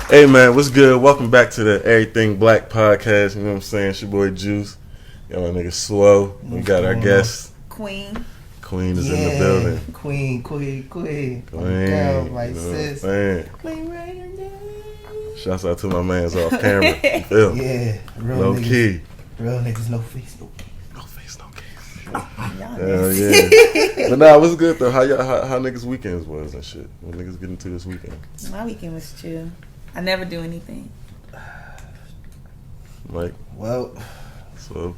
Hey man, what's good? Welcome back to the Everything Black podcast. You know what I'm saying? It's your boy Juice. Y'all nigga Slow. We got our guest. Kween. Kween is in the building. Kween. Girl, my sis. Kween right now. Shouts out to my mans off camera. Feel? Yeah, real low niggas. Key. Real niggas, no face, no case. No face, no case. Hell yeah. But nah, what's good though? How niggas weekends was and shit? What niggas getting to this weekend? My weekend was chill. I never do anything. Mike? Well, So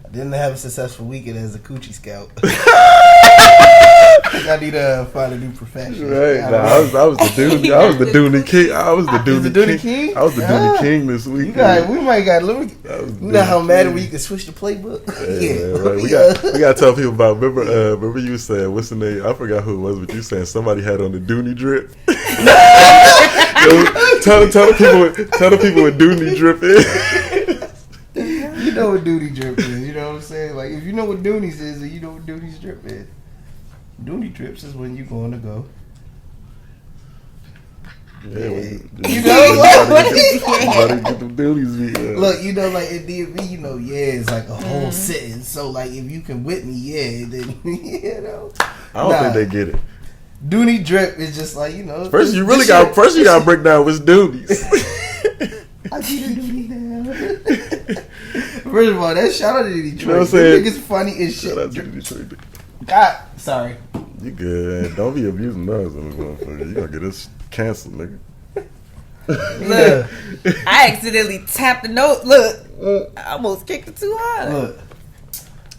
I didn't have a successful weekend as a coochie scout. I need to find a new profession. Right. I was the Dooney. I was the Dooney King. I was the Dooney King. I was the Dooney King this weekend. We might got. You know how mad we can switch the playbook. Yeah, right. We got to tell people about. Remember you said what's the name? I forgot who it was, but you saying somebody had on the Dooney drip. Tell the people what Dooney drip is. You know what Dooney drip is. You know what I'm saying? Like if you know what Dooney's is, then you know what Dooney's drip is. Dooney trips is when you going to go. Yeah, you know what? Get them Doonies. Look, you know, like in DMV, you know, it's like a whole sentence. So, like, if you can whip me, then you know. I don't think they get it. Dooney drip is just like, you know. First, you got to break down what's Doonies. I need a Dooney now. First of all, that shout out to Detroit. You know what I'm saying? Niggas funny as shit. Shout out to Detroit. God, sorry. You good, man. Don't be abusing those motherfuckers. You gonna get us canceled, nigga. Look, I accidentally tapped the note. Look, I almost kicked it too hard. Look.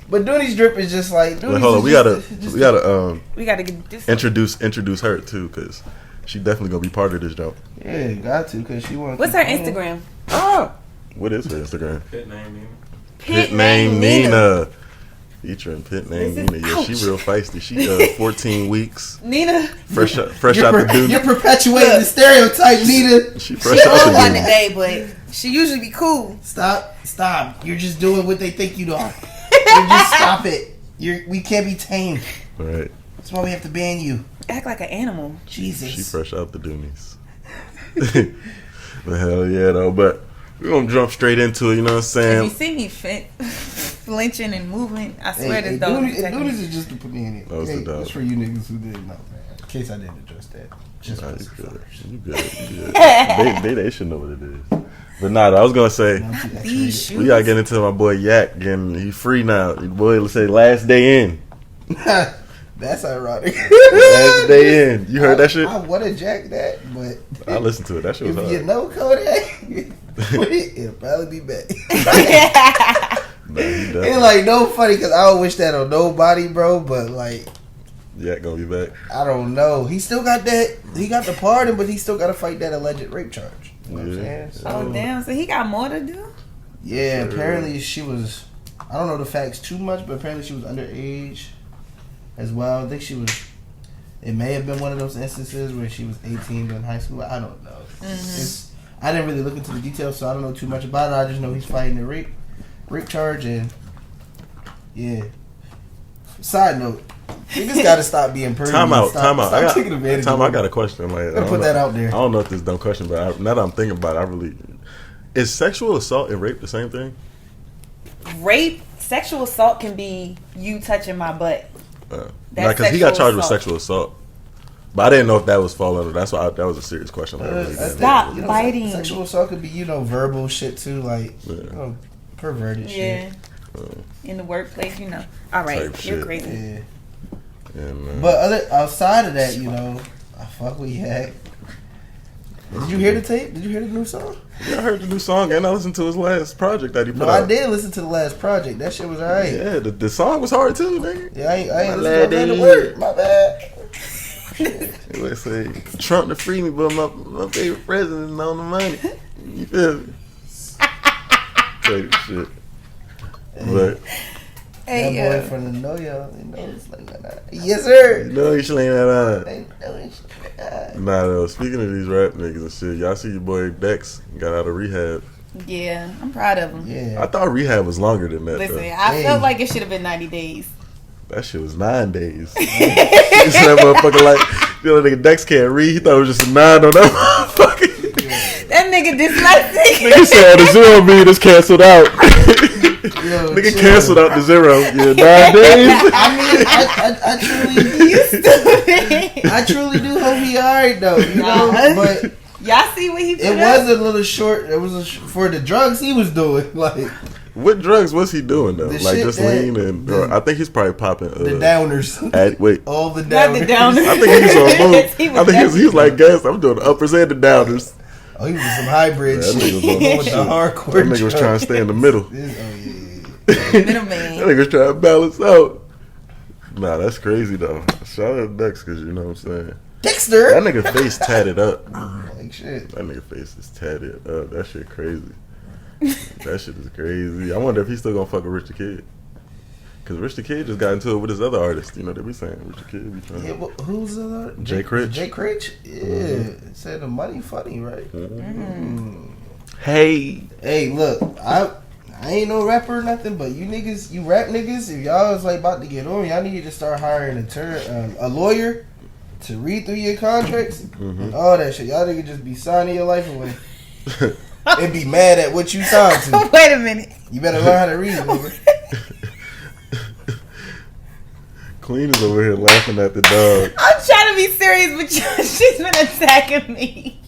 But Dooney's drip is just like. Wait, hold on, we gotta get this. introduce her too, cause she definitely gonna be part of this job. Yeah, got to, cause she wants. What's her Instagram? Oh, what is her Instagram? Pit name Nina. Pit name Nina. Featuring Pit name Nina. Yeah, she real feisty. She 14 weeks. Nina. Fresh out the dude. You're perpetuating the stereotype, Nina. She fresh She out on the one dude. today, but she usually be cool. Stop. You're just doing what they think you are. You just stop it. We can't be tamed. Right. That's why we have to ban you. Act like an animal. Jesus. She fresh out the Doonies. But hell yeah, though. But we're gonna jump straight into it. You know what I'm saying? If you see me flinching and moving, I swear this dog. Doonies is just to put me in it. Those Hey, the dogs. that's for you niggas who didn't know, man. In case I didn't address that. Just Nah, for you good. They should know what it is. But nah, I was gonna say These shoes. we gotta get into my boy Yak. He free now. Your boy, let's say last day in. That's ironic. Last day in. You heard that shit? I would have jacked that, but I listened to it. That shit was if hard. you know Kodak, it'll probably be back. Nah, he It's definitely. like no funny because I don't wish that on nobody, bro. But like, Yak gonna be back. I don't know. He still got that. He got the pardon, but he still got to fight that alleged rape charge. You know what I'm saying? So, Oh damn! So he got more to do. yeah. Apparently she was. I don't know the facts too much, but apparently she was underage as well. I think she was. It may have been one of those instances where she was 18 in high school. I don't know. I didn't really look into the details, so I don't know too much about it. I just know he's fighting the rape charge, and yeah. Side note, niggas gotta stop being pervy. Time out. Stop taking advantage of I it. got a question. Like, Gotta put that out there. I don't know if this is a dumb question, but now that I'm thinking about it, is sexual assault and rape the same thing? Sexual assault can be you touching my butt. Because he got charged with sexual assault, but I didn't know if that was fall under. That's why that was a serious question. Stop biting. Sexual assault could be, verbal shit too, like perverted shit. In the workplace, All right, Type you're shit. crazy. Yeah. Yeah, man. But outside of that, I fuck with Yak. Did you hear the tape? Did you hear the new song? Yeah, I heard the new song and I listened to his last project that he put No, out. I did listen to the last project. That shit was alright. Yeah, the song was hard too, nigga. Yeah, I ain't listened to the word. My bad. Let's say Trump to free me, but my favorite president is on the money. You feel me? Type shit. But Hey, that boy from the know y'all, they know it's like that. Yes, sir. you know you sling that out. They know it's like that. Nah, though. Speaking of these rap niggas and shit, y'all see your boy Dex got out of rehab. Yeah, I'm proud of him. Yeah. I thought rehab was longer than that. Listen, though. I felt like it should have been 90 days. That shit was 9 days. You see that motherfucker like, nigga Dex can't read. He thought it was just a 9 on that motherfucker. That nigga dyslexic. Nigga said the zero mean is canceled out. Yo, Nigga chill. canceled out the zero. Yeah, 9 days. I mean, I truly, You stupid. I truly do hope he alright though. You know, but Y'all see what he put it up? was a little short. It was for the drugs he was doing. Like What drugs was he doing though? The Like shit just that- lean and or I think he's probably popping. the downers, Wait. all the Not downers. the downers. I think he's on both. He was I think definitely- he's like, guys, I'm doing the uppers and the downers. Oh, he was some hybrid Yeah, that shit. nigga was on Going with shit. the hardcore. That nigga was trying to stay in the middle. Middleman. That nigga was trying to balance out. Nah, that's crazy though. Shout out to Dex because you know what I'm saying. Dexter. That nigga face tatted up. Like shit. That nigga face is tatted up. That shit crazy. That shit is crazy. I wonder if he's still gonna fuck with Rich the Kid. Cause Rich the Kid just got into it with his other artist. You know they be saying Rich the Kid be trying. Yeah, who's the other? Jay Critch. Jay Critch. Yeah, said the money funny, right? Hey. Hey, look, I ain't no rapper or nothing, but you niggas, you rap niggas, if y'all is like about to get on, y'all need to start hiring a lawyer to read through your contracts and all that shit. Y'all niggas just be signing your life away and be mad at what you signed to. Wait a minute. You better learn how to read, nigga. Kween is over here laughing at the dog. I'm trying to be serious, but she's been attacking me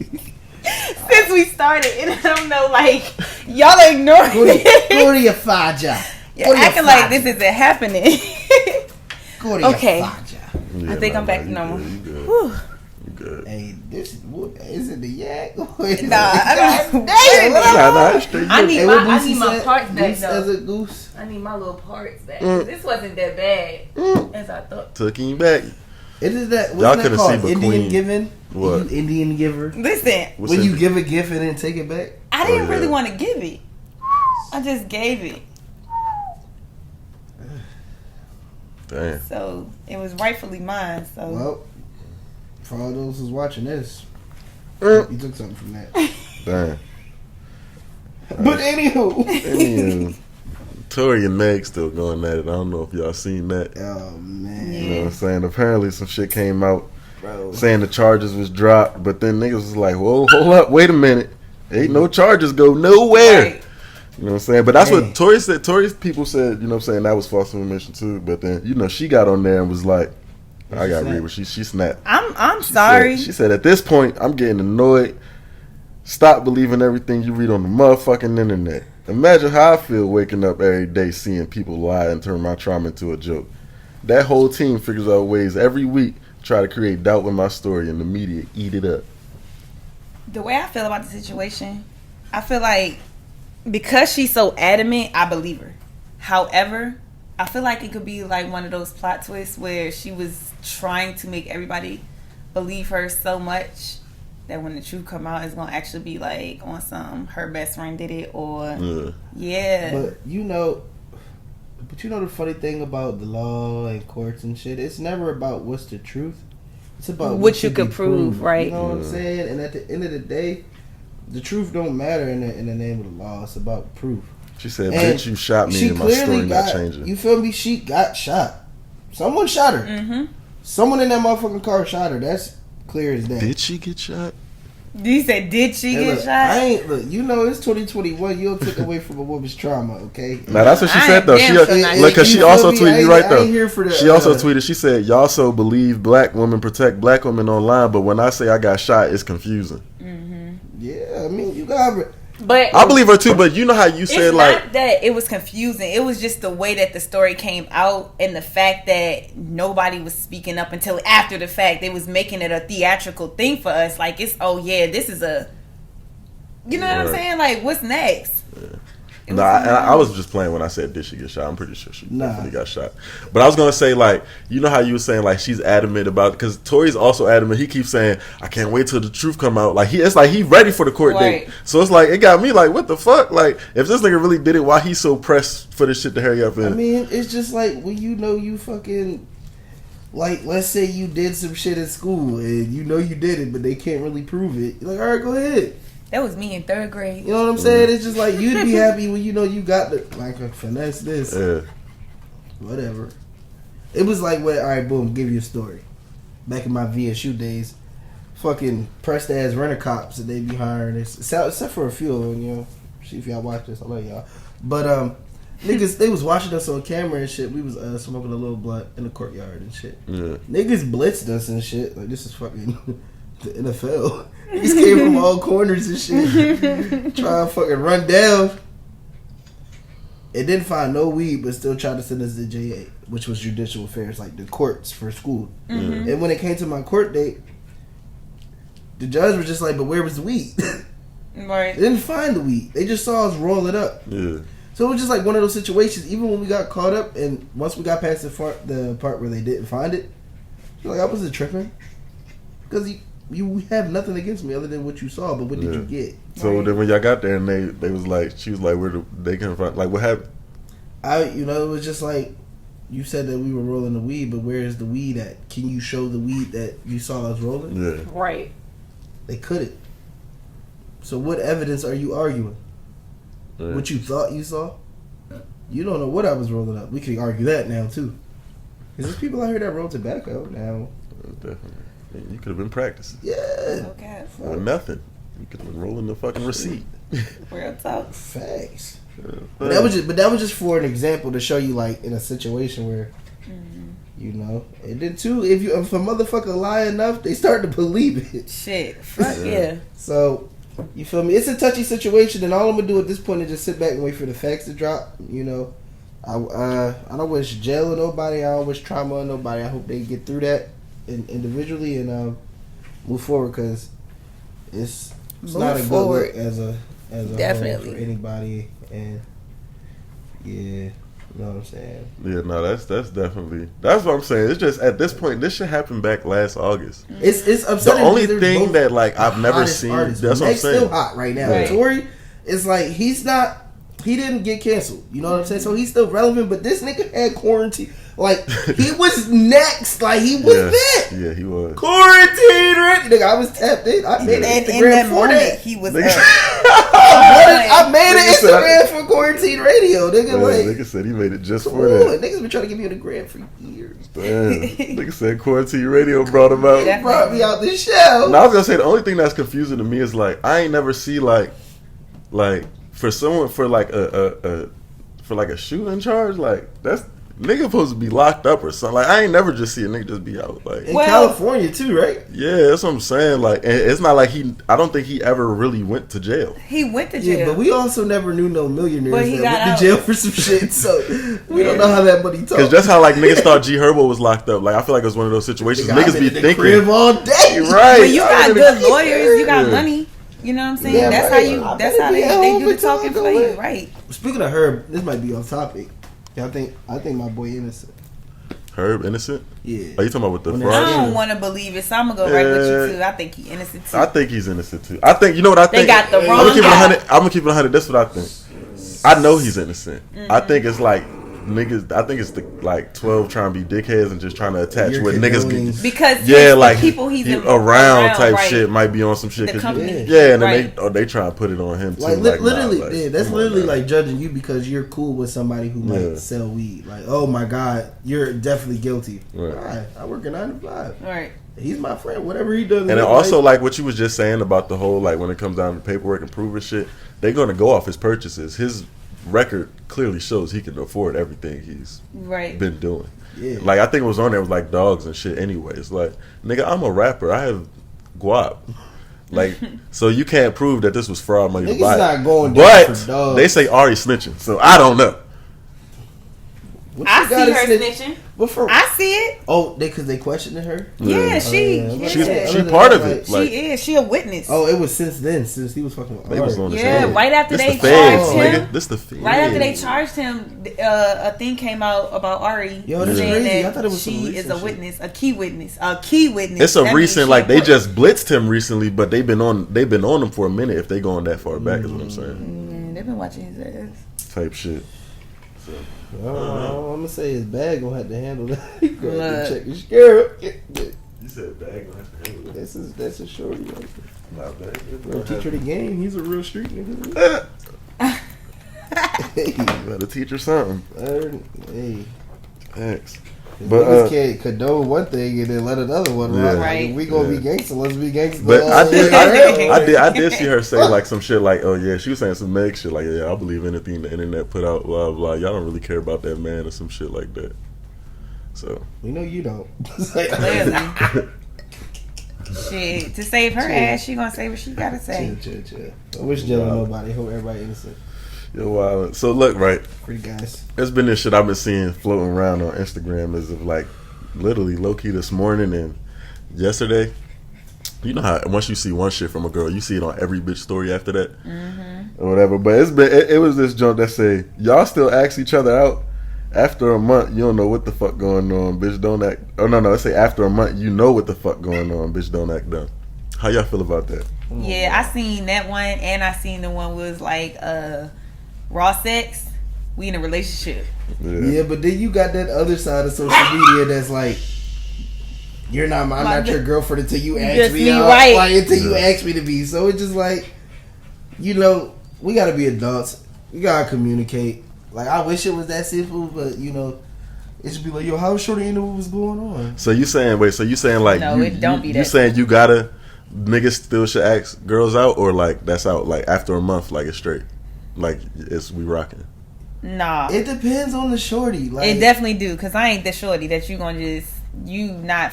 since we started, and I don't know, like y'all are ignoring Go to your faja. You're acting like this isn't happening. Go to Okay. your faja. Yeah, I think I'm back to you normal. Good, you good. Whew. You good. Hey, this is it the yak? Or is it Nah, I don't. Damn, what up? Nah, it's straight. I need Hey, my, what I Boosie need my said? parts back Goose as though. a goose. I need my little parts back. This wasn't that bad as I thought. Took him back. It is that. Y'all What's that couldn't called? see but Indian Queen. giving. What? You Indian giver. Listen, What's When in- you give a gift and then take it back. I didn't yeah. really want to give it. I just gave it, Damn. so it was rightfully mine. So Well, for all those who's watching this, Mm. you took something from that. Damn. But anywho, Anywho, Tory and Meg still going at it. I don't know if y'all seen that. oh man, You know what I'm saying? Apparently some shit came out bro. saying the charges was dropped, but then niggas was like, whoa, hold up, wait a minute. Ain't no charges go nowhere. Right. You know what I'm saying? But that's Hey. what Tory said. Tory's people said, you know what I'm saying, that was false information too. But then, you know, she got on there and was like, I she gotta snapped? read what she snapped. I'm She sorry. said- she said, at this point, I'm getting annoyed. Stop believing everything you read on the motherfucking internet. Imagine how I feel waking up every day seeing people lie and turn my trauma into a joke. That whole team figures out ways every week to try to create doubt with my story, and the media eat it up. The way I feel about the situation, I feel like because she's so adamant, I believe her. However, I feel like it could be like one of those plot twists where she was trying to make everybody believe her so much that when the truth come out, it's gonna actually be like on some her best friend did it or yeah. But you know the funny thing about the law and courts and shit, it's never about what's the truth. It's about What you can could be prove, proven. right? You know what I'm saying? And at the end of the day, the truth don't matter in the name of the law. It's about proof. She said, And bitch, you shot me she and my story clearly not got, changing. you feel me? She got shot. Someone shot her. Mm-hmm. Someone in that motherfucking car shot her. That's clear as day. Did she get shot? You said, did she Hey, get look, shot? I ain't look. You know it's 2021. You don't take away from a woman's trauma, okay? Now that's what she I said ain't though. damn She sure not. look, cause You she feel also me? tweeted. I You ain't- right I though. ain't here for the, She also tweeted. She said, "Y'all so believe black women protect black women online, but when I say I got shot, it's confusing." Yeah, I mean you got. But I believe her too, but you know how you it's said not like, that it was confusing. It was just the way that the story came out and the fact that nobody was speaking up until after the fact. They was making it a theatrical thing for us. Like it's this is a, you know what I'm Right. saying? Like what's next? It no, was I was just playing when I said did she get shot. I'm pretty sure she Nah. definitely got shot. But I was gonna say like, you know how you were saying like she's adamant about because Tory's also adamant. He keeps saying I can't wait till the truth come out. Like it's like he ready for the court Right. date. So it's like it got me like what the fuck? Like if this nigga really did it, why he so pressed for this shit to hurry up? And I mean, it's just like when you know you fucking. Like, let's say you did some shit at school and you know you did it, but they can't really prove it. You're like, all right, go ahead. That was me in 3rd grade. You know what I'm saying? It's just like you'd be happy when you know you got the like finesse this, yeah. whatever. It was like, all right, boom, give you a story. Back in my VSU days, fucking pressed ass renter cops that they be hiring. Except for a few of them, you know. See if y'all watch this, I love y'all. But niggas, they was watching us on camera and shit. We was smoking a little blunt in the courtyard and shit. Yeah. Niggas blitzed us and shit. Like, this is fucking the NFL. Niggas came from all corners and shit. Trying to fucking run down. It didn't find no weed, but still tried to send us to JA, which was judicial affairs, like the courts for school. Mm-hmm. And when it came to my court date, the judge was just like, but where was the weed? Right. They didn't find the weed. They just saw us roll it up. Yeah. So it was just like one of those situations. Even when we got caught up, and once we got past the part where they didn't find it, like I wasn't tripping because you have nothing against me other than what you saw. But what did you get? So then when y'all got there and they was like, she was like, they couldn't find, like, what happened? It was just like you said that we were rolling the weed, but where is the weed at? Can you show the weed that you saw us rolling? Yeah. Right. They couldn't. So what evidence are you arguing? Yeah. What you thought you saw? You don't know what I was rolling up. We could argue that now too. Because there's people out here that roll tobacco now. Definitely. You could have been practicing. Yeah. Okay. With nothing. You could have been rolling the fucking receipt. Real talk. Facts. But that was just for an example to show you, like, in a situation where, you know, and then too, if a motherfucker lie enough, they start to believe it. Shit. Fuck yeah. So, you feel me? It's a touchy situation, and all I'm gonna do at this point is just sit back and wait for the facts to drop. You know, I don't wish jail on nobody. I don't wish trauma on nobody. I hope they get through that individually and move forward, because it's not a good look as a Definitely whole for anybody. And yeah, you know what I'm saying? Yeah, no, that's definitely, that's what I'm saying. It's just at this point, this shit happened back last August. It's The upsetting. only thing that, like, I've never seen, artists. that's what I'm Meg's saying. still hot right now. Right. Tory is like, he didn't get canceled. You know what I'm saying? So he's still relevant, but this nigga had quarantine. Like, he was next. Like, he was that. Yeah, he was. Quarantine, right? Nigga, I was tapped in. I made an And in Instagram that for moment, that. he was Nigga- I made an Nigga said Instagram for quarantine radio. Nigga, like, nigga said he made it just come for on. that. Niggas been trying to give me a grant for years. Damn. Nigga said quarantine radio brought him out. Definitely. Brought me out this show. And I was gonna say the only thing that's confusing to me is, like, I ain't never see like for someone for a shooting charge, like, that's nigga supposed to be locked up or something. Like, I ain't never just see a nigga just be out. Like, In California too, right? yeah, that's what I'm saying. Like, and it's not like I don't think he ever really went to jail. He went to jail. Yeah, but we also never knew no millionaires But he that got went out. to jail for some shit. So we don't know how that money talks. Cause just how, like, niggas thought G Herbo was locked up. Like, I feel like it was one of those situations. Nigga, I've Niggas been be in the thinking, crib all day. right? But you I got been good in the- lawyers. You got Yeah. money. You know what I'm saying? Yeah, That's right. how I That's how better be at they home do the with y'all talking for going. you, right? Speaking of Herb, this might be off topic. Yeah, I think my boy innocent. Herb innocent? Yeah. Are you talking about with the When fraud? I Yeah. don't want to believe it, so I'm gonna go right with Yeah. you too. I think he innocent too. I think he's innocent too. I think, you know what I They think? got the I'm wrong gonna keep it guy. 100. I'm gonna keep it 100. That's what I think. I know he's innocent. I think it's like niggas. I think it's the, like, 12 trying to be dickheads and just trying to attach You're what niggas condoning- be. Because Yeah, the like people he's around type right. shit might be on some shit. The 'Cause company. yeah, and then Right. they try to put it on him too. Like, Like, literally, nah, like, yeah, that's come on, literally man. like judging you because you're cool with somebody who Yeah. might sell weed. Like, oh my god, you're definitely guilty. Right. Alright, I work a 9 to 5. Right. He's my friend. Whatever he does. And then also, like, what you was just saying about the whole, like, when it comes down to paperwork and proving shit, they're gonna go off his purchases. His record clearly shows he can afford everything he's Right. been doing. Yeah. Like, I think it was on there was like dogs and shit anyways. Like, nigga, I'm a rapper. I have guap. Like, so you can't prove that this was fraud money to Niggas buy it. not going down But for dogs. they say Ari snitching, so I don't know. What I she see gotta her snitch- snitching. What for? I see it. Oh, because they questioned her. Yeah, she. yeah. Yeah. She part of it. She Like, is. She a witness. Oh, it was since then, since he was fucking with they was Ari. on the Yeah, same. right after This they the feds, charged him. nigga. This the feds. Right after they charged him, a thing came out about Ari. Yo, that's saying crazy. that I thought it was some she is recent a shit. witness, a key witness, a key witness. It's a That means recent, she like, they important. just blitzed him recently, but they've been on him for a minute. If they going that far back, is what I'm saying. They've been watching his ass. Type shit. I'm gonna say his bag gonna have to handle that. He gonna have to Look. check his scale. You said bag gonna have to handle That's a shorty. Not bad. Gonna teach her the game. He's a real street nigga. You gotta teach her something. Hey, Thanks. But niggas can't condone one thing and then let another one rock. Right. Like, if we gonna be gangster, let's be gangster. But I did see her say like some shit like, oh yeah, she was saying some Meg shit like, yeah, I believe anything the internet put out, blah blah. Y'all don't really care about that man or some shit like that. So we know you don't. Clearly. Shit, to save her ass, she gonna say what she gotta say. Chill. I wish Jello nobody. Hope everybody innocent. Yo, wow. So look, right. Free guys. There's been this shit I've been seeing floating around on Instagram as of like literally low key this morning and yesterday. You know how once you see one shit from a girl, you see it on every bitch story after that, or whatever. But it was this joke that say y'all still ask each other out after a month. You don't know what the fuck going on, bitch. Don't act. Oh no, it say after a month you know what the fuck going on, bitch. Don't act dumb. How y'all feel about that? Yeah, I seen that one, and I seen the one was like raw sex. We in a relationship. Yeah, but then you got that other side of social media that's like, I'm not your girlfriend until you ask me out. Right. Like, until you ask me to be. So it's just like, we gotta be adults. We gotta communicate. Like, I wish it was that simple, but it should be like, yo, how short do you know what was going on? So you saying like no, it don't be that. You saying you gotta niggas still should ask girls out, or like that's out like after a month, like it's straight, like we rocking. Nah, it depends on the shorty. Like, it definitely do, cause I ain't the shorty that you gonna just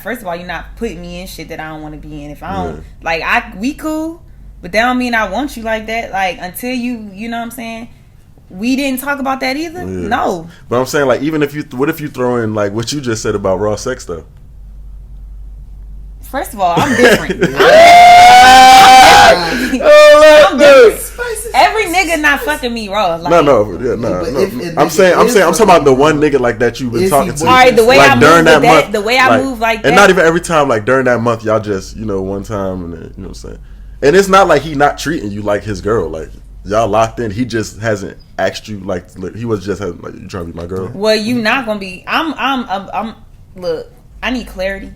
First of all, you're not putting me in shit that I don't want to be in. If I don't we cool, but that don't mean I want you like that. Like until you know what I'm saying. We didn't talk about that either. Yeah. No, but I'm saying like even if what if you throw in like what you just said about raw sex though? First of all, I'm different. I'm different. Every nigga not fucking me raw. Like, no. I'm talking about the one nigga like that you've been talking to. All right, the way like, I during move that month, the way I move like that, and not even every time. Like during that month, y'all just one time, and then, you know what I'm saying. And it's not like he not treating you like his girl. Like y'all locked in. He just hasn't asked you. Like he was just like, you trying to be my girl. Well, you not gonna be. I'm. Look, I need clarity.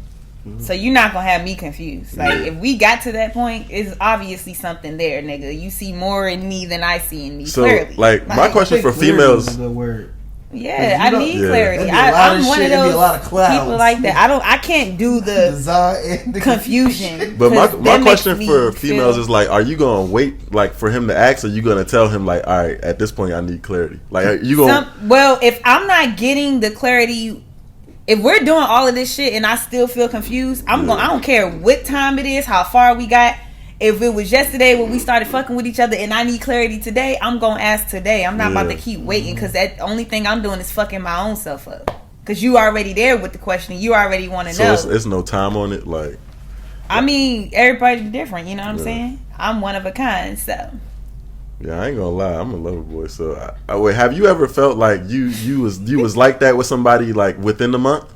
So you're not gonna have me confused. Like if we got to that point, it's obviously something there, nigga. You see more in me than I see in me. So clearly, like my question for females. Is a good word. Yeah, I need clarity. I'm one of those people like that. I can't do the confusion. But my question for females is like, are you gonna wait like for him to ask, or are you gonna tell him like, all right, at this point I need clarity? Like, are you gonna? Well, if I'm not getting the clarity. If we're doing all of this shit and I still feel confused, I don't care what time it is, how far we got. If it was yesterday when we started fucking with each other and I need clarity today, I'm gonna ask today. I'm not about to keep waiting, because that only thing I'm doing is fucking my own self up. Because you already there with the question. You already want to know. So it's no time on it. Like, I mean, everybody's different. You know what I'm saying? I'm one of a kind, so. Yeah, I ain't gonna lie, I'm a lover boy. So, wait, have you ever felt like you was like that with somebody like within the month?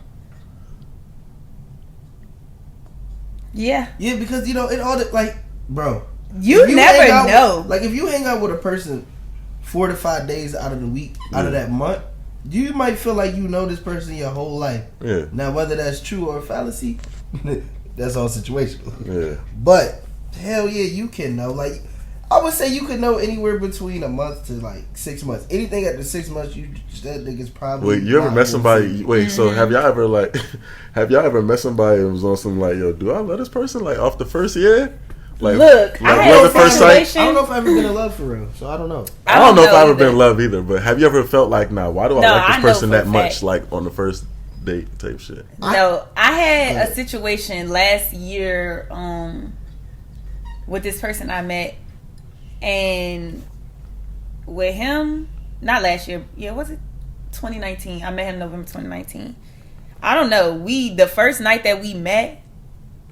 Yeah, because it all like, bro, you never know. Like if you hang out with a person 4 to 5 days out of the week, out of that month, you might feel like you know this person your whole life. Yeah. Now whether that's true or a fallacy, that's all situational. Yeah. But hell yeah, you can know. Like, I would say you could know anywhere between a month to like 6 months. Anything after 6 months, that nigga's probably. Wait, you ever met somebody? Wait, so have y'all ever met somebody that was on some like, yo, do I love this person like off the first year? Like, look, like, I had a situation. I don't know if I've ever been in love for real, so I don't know. I don't know if I've ever been in love either. But have you ever felt like, why do I like this person that much? Like on the first date type shit. No, I had a situation last year with this person I met. And with him, not last year, was it 2019? I met him November 2019. I don't know. The first night that we met,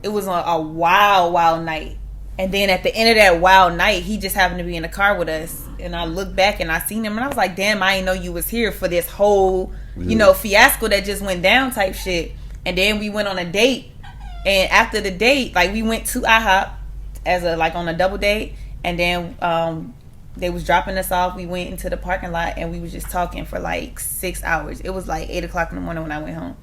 it was on a wild night. And then at the end of that wild night, he just happened to be in the car with us. And I looked back and I seen him and I was like, damn, I didn't know you was here for this whole, fiasco that just went down type shit. And then we went on a date. And after the date, like we went to IHOP on a double date. And then they was dropping us off. We went into the parking lot and we was just talking for like 6 hours. It was like 8 o'clock in the morning when I went home.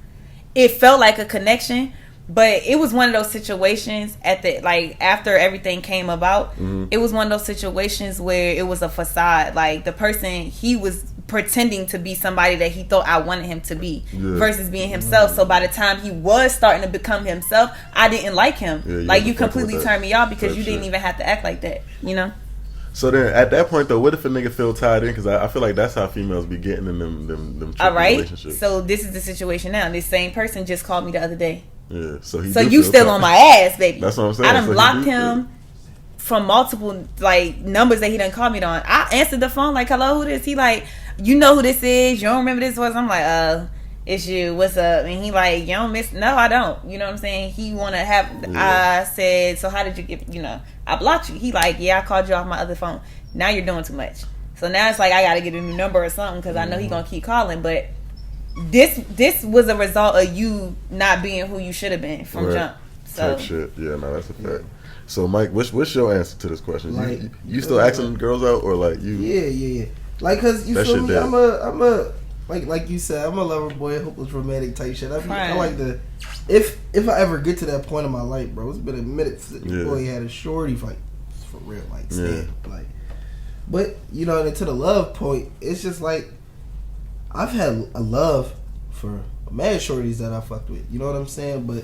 It felt like a connection, but it was one of those situations after everything came about. Mm-hmm. It was one of those situations where it was a facade. Like the person, he was pretending to be somebody that he thought I wanted him to be versus being himself. So by the time he was starting to become himself, I didn't like him. Like you completely turned me off because you didn't even have to act like that, you know? So then, at that point though, what if a nigga feel tied in? Because I feel like that's how females be getting in them all right. relationships. So this is the situation now. This same person just called me the other day. Yeah. So you still on my ass, baby. That's what I'm saying. I done blocked him from multiple like numbers that he done called me on. I answered the phone like, "Hello, who this?" He like, "You know who this is? You don't remember this was?" I'm like, it's you. What's up? And he like, "You don't miss?" No, I don't. You know what I'm saying? He want to have. I said, "So how did you get? You know, I blocked you." He like, "Yeah, I called you off my other phone. Now you're doing too much." So now it's like I got to get a new number or something because I know he gonna keep calling. But this was a result of you not being who you should have been from jump. So type shit. Yeah, no, that's a fact. So Mike, what's your answer to this question? Like, you still asking girls out or like you? Yeah. Like, cause you feel me? I'm a like you said, I'm a lover boy, hopeless romantic type shit. I like the if I ever get to that point in my life, bro. It's been a minute since boy had a shorty fight for real, like stand like. But you know, and to the love point, it's just like I've had a love for mad shorties that I fucked with. You know what I'm saying? But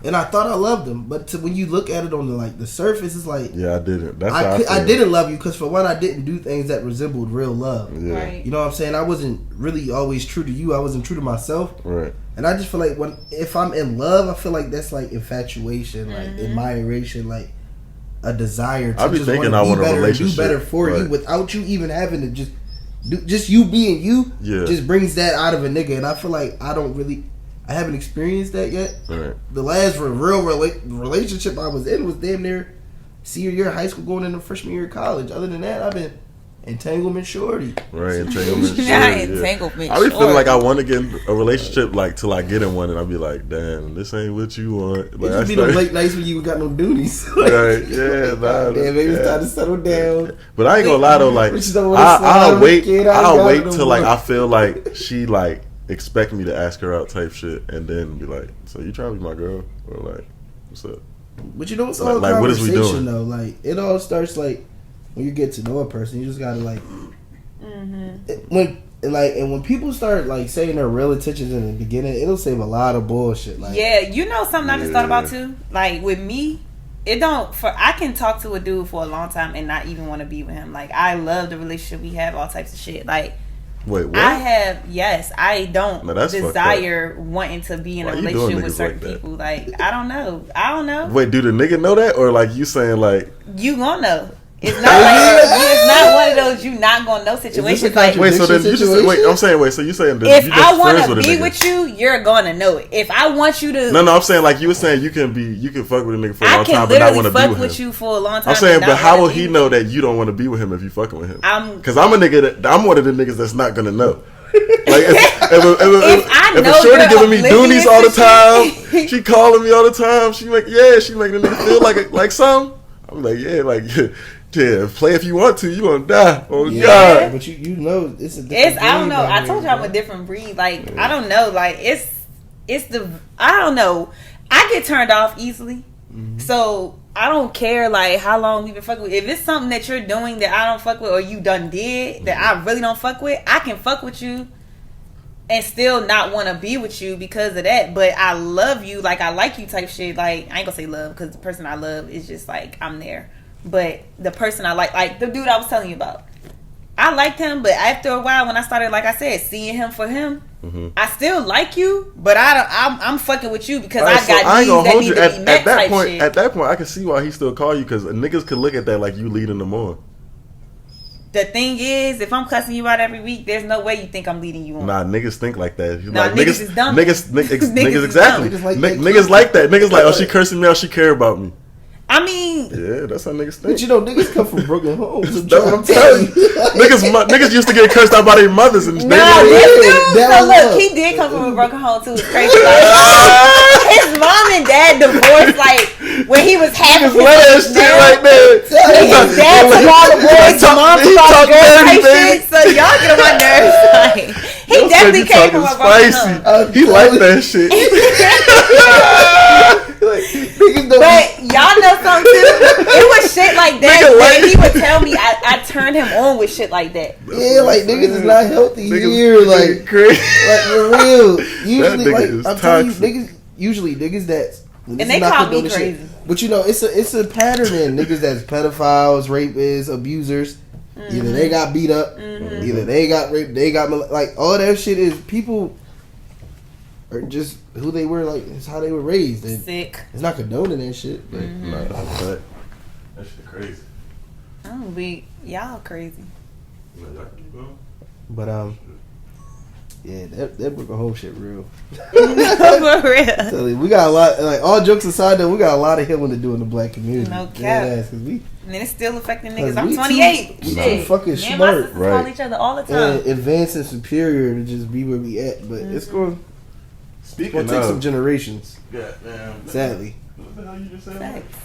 and I thought I loved them, but when you look at it on the surface, it's like I didn't. That's I didn't love you because for one, I didn't do things that resembled real love. Yeah. Right. You know what I'm saying? I wasn't really always true to you. I wasn't true to myself. Right. And I just feel like if I'm in love, I feel like that's like infatuation, like admiration, like a desire to just want to be better and do better for you without you even having to just you being you. Just brings that out of a nigga, and I feel like I haven't experienced that yet. Right. The last real relationship I was in was damn near senior year of high school, going into freshman year of college. Other than that, I've been entanglement shorty. Right, entanglement shorty. Entanglement. I be feeling like I want to get in a relationship like till I get in one, and I be like, damn, this ain't what you want. Like, it just be the late nights when you got no duties. Right, yeah, nah. Damn, maybe it's time to settle down. But I ain't gonna lie though, like I'll wait till like I feel like she like expect me to ask her out type shit, and then be like, so you trying to be my girl, or like, what's up? But you know, it's all like what is we doing though? Like it all starts like when you get to know a person, you just gotta like when people start like saying their real intentions in the beginning, it'll save a lot of bullshit. Like, you know something I just thought about too. Like with me, I can talk to a dude for a long time and not even want to be with him. Like I love the relationship we have, all types of shit. Like. Wait, what? I don't desire fucked up. wanting to be in a relationship with certain people. Like, I don't know. Wait, do the nigga know that? Or like you saying like... You gonna know. It's not like it's not one of those you not gonna know situations. Like, wait, so then you just I'm saying so you saying if you I want to be with you, you're gonna know it. If I want you to, no, I'm saying like you were saying you can fuck with a nigga for a long time, but not want to be with you for a long time. I'm saying, but how will he know that you don't want to be with him if you fucking with him? Because I'm one of the niggas that's not gonna know. Like if a shorty giving me doonies all the time, she calling me all the time. She making the nigga feel like something. I'm like yeah, play if you want to. You gonna die. Oh God! But you know it's a. I don't know. I told you I'm a different breed. Like I don't know. Like I don't know. I get turned off easily, so I don't care like how long we've been fucking with. If it's something that you're doing that I don't fuck with, or you done did that I really don't fuck with, I can fuck with you and still not want to be with you because of that. But I love you, like I like you type shit. Like I ain't gonna say love because the person I love is just like I'm there. But the person I like the dude I was telling you about, I liked him, but after a while when I started, like I said, seeing him for him, I still like you, but I'm fucking with you because I got needs that need to be met type shit. At that point, I can see why he still call you because niggas could look at that like you leading them on. The thing is, if I'm cussing you out every week, there's no way you think I'm leading you on. Nah, niggas think like that. Niggas is dumb. Niggas exactly. Niggas like that. Niggas like, oh, she cursing me out, she care about me. I mean, yeah, that's how niggas think. But you know, niggas come from broken homes. That's what I'm telling you. Niggas used to get cursed out by their mothers and so look, he did come from a broken home too. It's crazy. Like, his mom and dad divorced. Like when he was having his right there. His dad took all the boys, his mom took all the girls type shit. So y'all get on my nerves. Like, he definitely came from a broken home. He liked that shit. But y'all know something too. It was shit like that. He would tell me, I I turned him on with shit like that. Yeah, like niggas is not healthy Niggas here. Like crazy. like for real. Usually, nigga like is I'm telling you, toxic. niggas. Usually, niggas that And they call me crazy. But you know, it's a pattern in niggas that's pedophiles, rapists, abusers. Either they got beat up, either they got raped, they got like all that shit is people are just who they were, like it's how they were raised. And sick. it's not condoning that shit. But Nah, that shit crazy. I'm weak. Y'all crazy. But yeah, that book of whole shit real. For real. Tell you, we got a lot. Like all jokes aside, though, we got a lot of healing to do in the black community. No cap. Yeah, cause we And it's still affecting niggas. Cause I'm we 28. too Shit. fucking Me and my smart, sisters call right. each other all the time. and advanced and superior to just be where we at. But it's going Speaking to take some of, generations. goddamn, Sadly, what the hell you just said? Facts.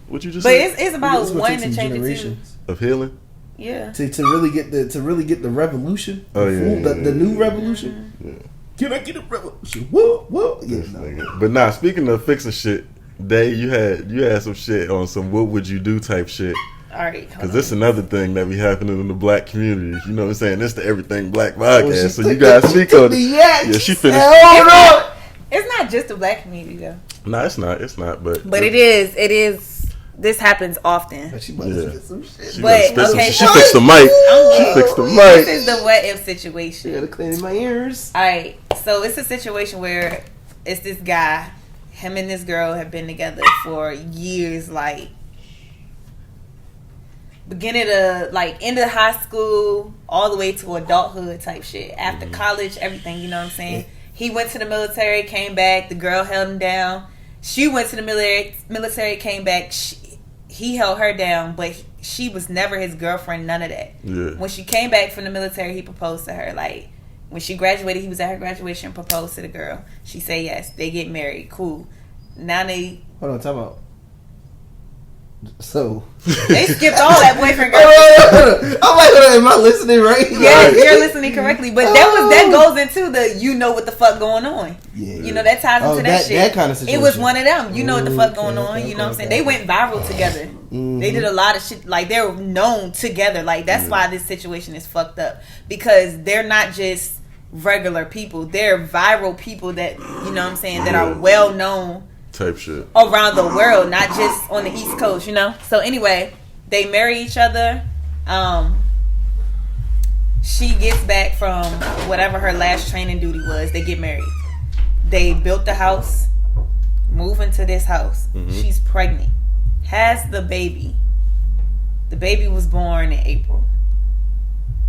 What you just But said? it's about It's gonna wanting take to some change it too. generations. Of healing? Yeah. To really get the revolution. Oh, the, yeah, yeah, the new revolution. Yeah. Can I get a revolution? Whoa, whoa. Yeah, This no. nigga. But nah, speaking of fixing shit, Day, you had some shit on some what would you do type shit. All right. Cause this another thing that be happening in the black community. You know what I'm saying? This the Everything Black Oh, podcast. she So took you guys the- speak she took on the it. yak. Yeah, she finished. Hold up. It's not just the black community though. Nah, it's not. It's not. But It is. It is. This happens often. But she about to Yeah. spit some shit. She, But, better spit some- okay, she so- fixed the mic. She fixed the This mic. is the what if I situation. gotta clean my ears. All right. So it's a situation where it's this guy. Him and this girl have been together for years. Like beginning to like end of high school, all the way to adulthood type shit. After college, everything. You know what I'm saying? He went to the military, came back. The girl held him down. She went to the military, came back. He held her down, but she was never his girlfriend. None of that. Yeah. When she came back from the military, he proposed to her. Like when she graduated, he was at her graduation, proposed to the girl. She said yes. They get married. Cool. Now they Hold on, time out. So skipped all that boyfriend girlfriend. I'm like, am I listening right? Yes, you're listening correctly. But that goes into the you know what the fuck going on. Yeah. You know, that ties into that shit. That kind of situation. It was one of them. You know what the fuck going on. Okay, You know what I'm saying? okay. They went viral together. They did a lot of shit. Like, they're known together. Like, that's why this situation is fucked up. Because they're not just regular people. They're viral people that, you know what I'm saying, that are well known Type shit. around the world, not just on the East Coast, you know? So anyway, they marry each other. She gets back from whatever her last training duty was. They get married. They built the house, move into this house. She's pregnant, has the baby. The baby was born in April.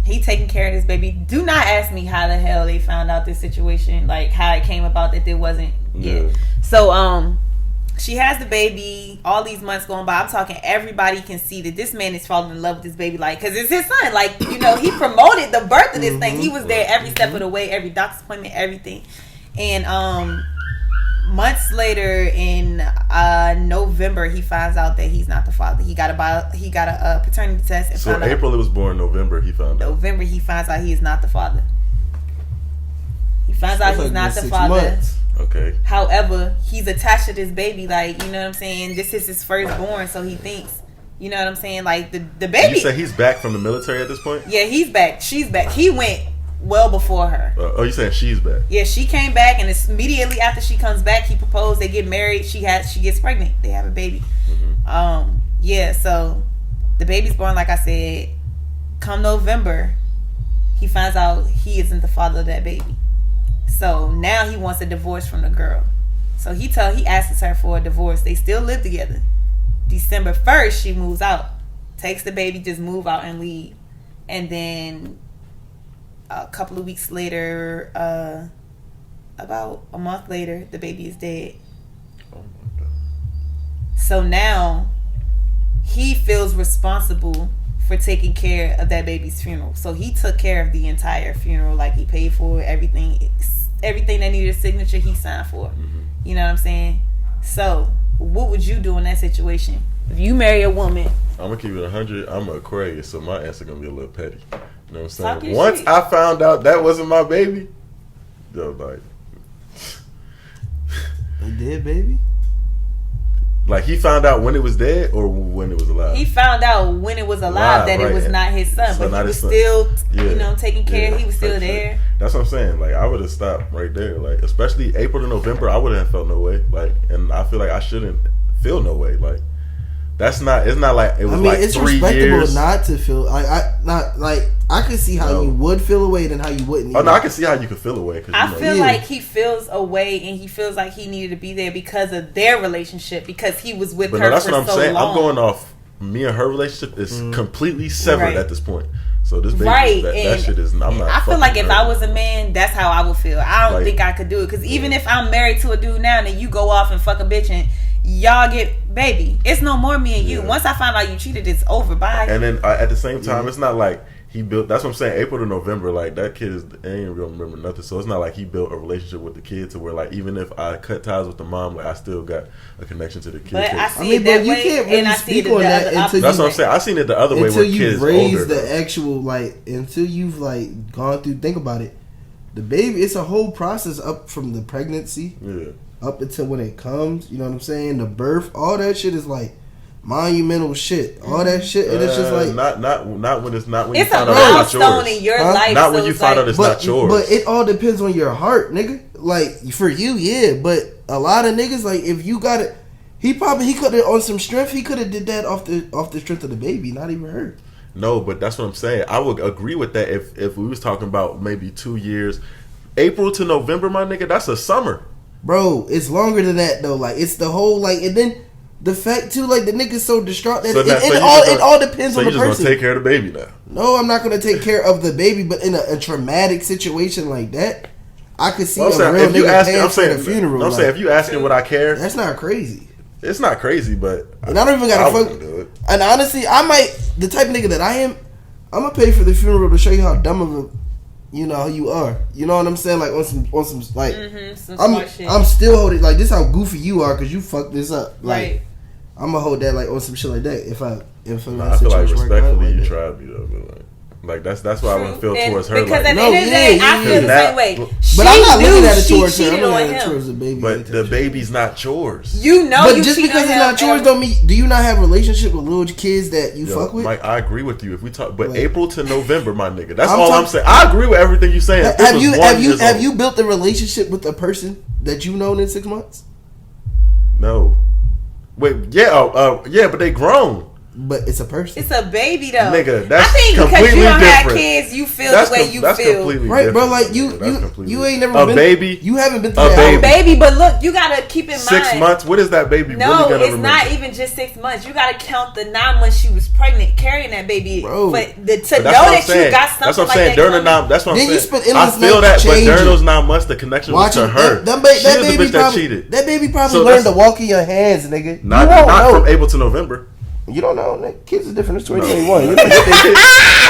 He taking care of this baby. Do not ask me how the hell they found out this situation, like how it came about that there wasn't. Yeah. So she has the baby. All these months going by, I'm talking everybody can see that this man is falling in love with this baby, like, because it's his son. Like, you know, he promoted the birth of this thing. He was there every step of the way, every doctor's appointment, everything. And months later in November, he finds out that he's not the father. He got a paternity test. And So found out April it was born. November he found out. November he finds out he is not the father. He finds out That's he's like not the 6 father. months. Okay. However, he's attached to this baby, like, you know what I'm saying? This is his firstborn, so he thinks, you know what I'm saying? Like, the baby. You say he's back from the military at this point? Yeah, he's back. She's back. He went well before her. Oh, you saying she's back? Yeah, she came back, and it's immediately after she comes back, he proposed. They get married. She gets pregnant. They have a baby. Yeah. So the baby's born. Like I said, come November, he finds out he isn't the father of that baby. So now he wants a divorce from the girl. So he asks her for a divorce. They still live together. December 1st, she moves out, takes the baby, just move out and leave, and then a couple of weeks later, about a month later, the baby is dead. Oh my god. So now he feels responsible for taking care of that baby's funeral. So he took care of the entire funeral, like he paid for everything that needed a signature, he signed for. You know what I'm saying? So what would you do in that situation? If you marry a woman, I'm gonna keep it 100. I'm an Aquarius, so my answer gonna be a little petty. You know what I'm Talk saying? your Once shit. I found out that wasn't my baby, like, They did, baby. Like, he found out when it was dead or when it was alive? He found out when it was alive that it was not his son, So but he was son. still, you know, taking care. He was still there. That's what I'm saying. Like, I would have stopped right there. Like, especially April to November, I wouldn't have felt no way. Like, and I feel like I shouldn't feel no way. Like, that's not. It's not like it was. I mean, like it's 3 respectable years. not to feel. I could see how you would feel away than how you wouldn't. Oh no, I can see how you could feel away. I feel like he feels away, and he feels like he needed to be there because of their relationship, because he was with her that's for what I'm so saying. long. I'm going off. Me and her relationship is completely severed at this point. So this baby, that shit is. I'm not. I feel like if I was a man, that's how I would feel. I don't think I could do it, because even if I'm married to a dude now, and you go off and fuck a bitch and y'all get baby, it's no more me and you. Once I find out you cheated, it's over. Bye. And then at the same time, it's not like he built. That's what I'm saying. April to November, like that kid ain't gonna remember nothing. So it's not like he built a relationship with the kid to where like even if I cut ties with the mom, like I still got a connection to the kid. But I see it that way, can't really and I see speak it on the that other until opposite. That's what I'm saying. I seen it the other way until with you kids raise older. the actual until you've like gone through. Think about it. The baby, it's a whole process up from the pregnancy, up until when it comes. You know what I'm saying? The birth, all that shit is like monumental shit. All that shit, and it's just like not when it's not when it's you find a out it's not milestone yours. in your life. Not when you find out it's not yours. But it all depends on your heart, nigga. Like for you, yeah. But a lot of niggas, like if you got it, he could have on some strength. He could have did that off the strength of the baby, not even her. No, but that's what I'm saying. I would agree with that if we was talking about maybe 2 years, April to November, my nigga. That's a summer, bro. It's longer than that though. Like it's the whole like, and then the fact too, like the nigga's so distraught that it all depends on the person. So you just gonna take care of the baby now? No, I'm not gonna take care of the baby, but in a traumatic situation like that, I could see a real nigga paying for the funeral. I'm saying if you asking would I care, that's not crazy. It's not crazy, but and I don't even gotta fuck. And honestly, I might the type of nigga that I am. I'm gonna pay for the funeral to show you how dumb of a, you know, you are. You know what I'm saying? Like on some like, some smart shit. I'm still holding like this. How goofy you are because you fucked this up. Like, right. I'm gonna hold that like on some shit like that. If I feel like respectfully you tried me though. Like that's why I wouldn't feel towards her. Because like, at the end of the day, I feel the same way. But I'm not looking at it towards her. I'm looking at it towards the baby. But the baby's not yours. You know, but just because it's not yours don't mean. Do you not have a relationship with little kids that you fuck with? Mike, I agree with you. If we talk, but April to November, my nigga. That's all I'm saying. I agree with everything you're saying. Have you built a relationship with a person that you've known in 6 months? No. Wait, yeah, but they grown. But it's a person. It's a baby though. Nigga, that's I think completely because you don't different. Have kids, you feel the way you feel. Right, bro, like you ain't never been baby. You haven't been through a baby, but look, you gotta keep in mind 6 months. What is that baby? No, really it's not even just 6 months. You gotta count the 9 months she was pregnant, carrying that baby. Bro, but to know that you got something that's what I'm like saying. that. During the 9, that's what I'm then saying. You spent I feel that, but during those 9 months, the connection was to her. That she baby was the bitch that probably cheated. That baby probably learned to walk in your hands, nigga. Not from April to November. You don't know, nigga. Kids are different. It's 2021.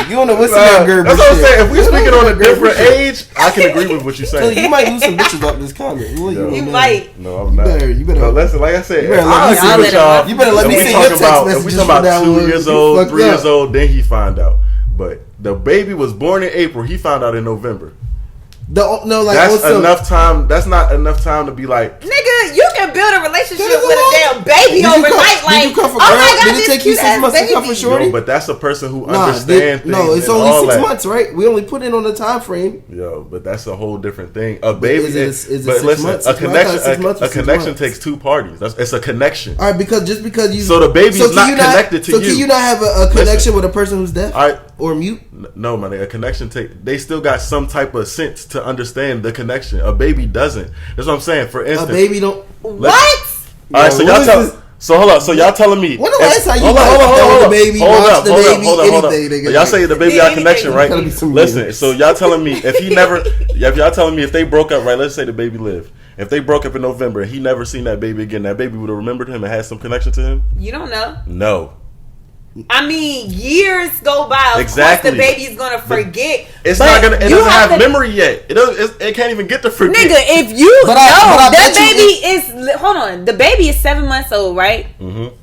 You don't know what's that girl. That's what I'm saying. If we speaking on a different age, I can agree with what you're saying. So you might lose some bitches off this comment. You might. No, I'm not. You better. No, listen, like I said, you better let me see your text messages. If we talking about 2 years old, 3 years old, then he find out. But the baby was born in April. He found out in November. That's enough time. That's not enough time to be like, nigga, you can build a relationship with a damn baby overnight. Like, oh my god, did it take you 6 months to come for shorty? No, but that's a person who understands things. No, it's only 6 months, right? We only put it on the time frame. Yo, but that's a whole different thing. A baby is it but 6 listen, months? a connection takes 2 parties. It's a connection. All right, because you so the baby's not connected to you. So can you not have a connection with a person who's deaf or mute? No, man. A connection they still got some type of sense to understand the connection. A baby doesn't. That's what I'm saying. For instance, a baby don't. What? All right, so y'all tell. So hold on. So y'all telling me? When the last time you hold the baby, watch the baby, anything? So y'all say the baby got connection, right? Listen. So y'all telling me if y'all telling me if they broke up, right? Let's say the baby lived. If they broke up in November and he never seen that baby again, that baby would have remembered him and had some connection to him. You don't know. No. I mean, years go by. Of exactly. course, the baby's gonna forget. It's not gonna. It doesn't have memory yet. It can't even get to forget. Nigga, if you know that baby is. Hold on, the baby is 7 months old, right? Mm-hmm.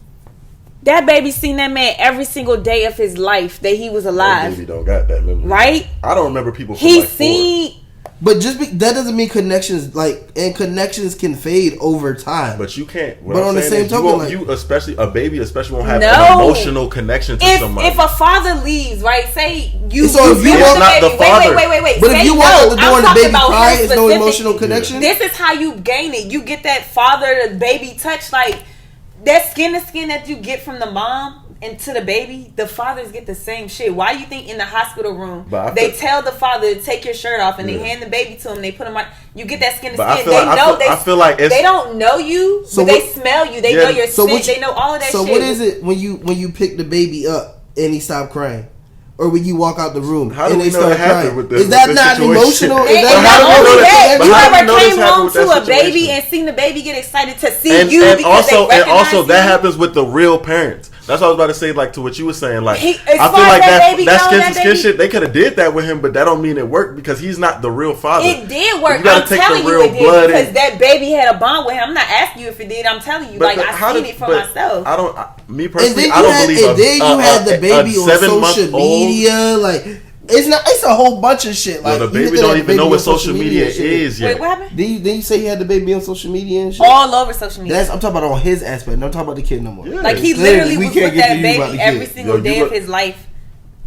That baby seen that man every single day of his life that he was alive. That baby don't got that memory, right? I don't remember people. From He seen. But that doesn't mean connections connections can fade over time. But you can't. But on the same token, you especially a baby especially won't have No. an emotional connection to somebody. If a father leaves, right? Say you. So if you it's not the father. Wait. But say if you no, walk out the door I'm and the talking baby about cry, him it's no specifically. emotional connection. This is how you gain it. You get that father to baby touch, like that skin to skin that you get from the mom and to the baby. The fathers get the same shit. Why you think in the hospital room they tell the father to take your shirt off and they hand the baby to him? They put him on. You get that skin to skin. I feel like they don't know you, So but they smell you. They know your scent. They know all of that. So shit. what is it when you pick the baby up and he stop crying? Or when you walk out the room How do and we they know start that happened crying, with this? is that with not this situation? emotional? They, Is and that not not only that, But you how do ever we know this came happened home with to that a baby situation? and seen the baby get excited to see And, you and because also, they recognize that you? happens with the real parents. That's what I was about to say. Like to what you were saying. Like As I far feel as like that baby that going, skin that to skin baby- shit. They could have did that with him, but that don't mean it worked because he's not the real father. It did work. You gotta I'm take telling the you real it blood did because in. that baby had a bond with him. I'm not asking you if it did. I'm telling you, like I seen it for myself. I don't. Me And personally, then I don't believe. and then you had the baby on 7-month social old, media, like it's a whole bunch of shit. Like the you baby look at don't the even baby know on what social media and shit. is yet. Wait, what happened? Then you say he had the baby on social media and shit. All over social media. I'm talking about on his aspect. I'm talking about the kid no more. Yeah. Like he Clearly, literally we was can't with get to that you about baby the every kid. single Yo, day you of his life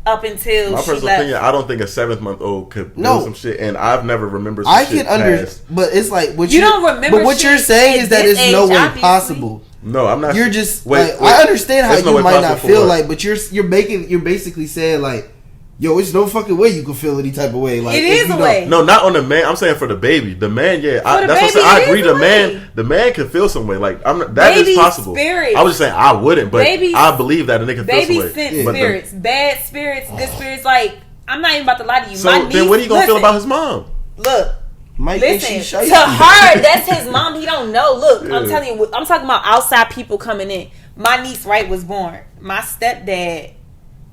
up until My she personal left. opinion, I don't think a 7-month-old could do some shit, and I've never remembered. Some I shit can understand, past. but it's like what You don't remember But what you're shit saying at is that this it's no age, way obviously. possible. No, I'm not. You're just wait. I understand how There's no you way might possible not for feel what? like, but you're basically saying like, yo, it's no fucking way you can feel any type of way. Like It if is you a don't- way. No, not on the man. I'm saying for the baby. The man, yeah, For that's the what I'm baby, saying. I it agree. is The a way. man can feel some way. Like that is Baby possible. spirits. I was just saying I wouldn't, but Baby- I believe that a nigga feel some Baby way. sent But spirits, bad spirits, good spirits. Like I'm not even about to lie to you. So My niece, then, what are you gonna feel listen, about his mom? Look, Might think listen. she's To shady. her, that's his mom. He don't know. Look, I'm Yeah. telling you. I'm talking about outside people coming in. My niece, right, was born. My stepdad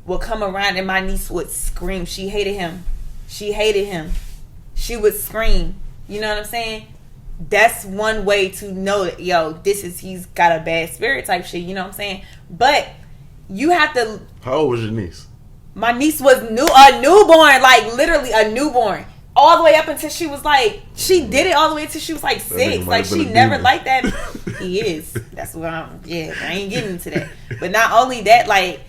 would come around and my niece would scream. She hated him. She hated him. She would scream. You know what I'm saying? That's one way to know that, yo, he's got a bad spirit type shit. You know what I'm saying? But you have to. How old was your niece? My niece was a newborn, like literally a newborn. All the way up until she was like, she did it all the way until she was like 6. nigga might Like have been she a never demon. liked that. He is. That's what I ain't getting into that. But not only that, like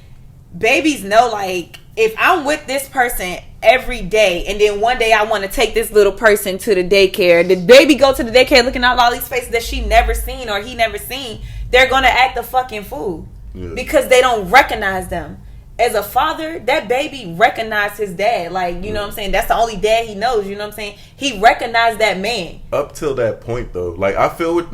babies know, like if I'm with this person every day and then one day I want to take this little person to the daycare, the baby go to the daycare looking at all these faces that she never seen or he never seen, they're gonna act a fucking fool because they don't recognize them. As a father, that baby recognized his dad. Like, you know what I'm saying? That's the only dad he knows. You know what I'm saying? He recognized that man. Up till that point, though, like I feel what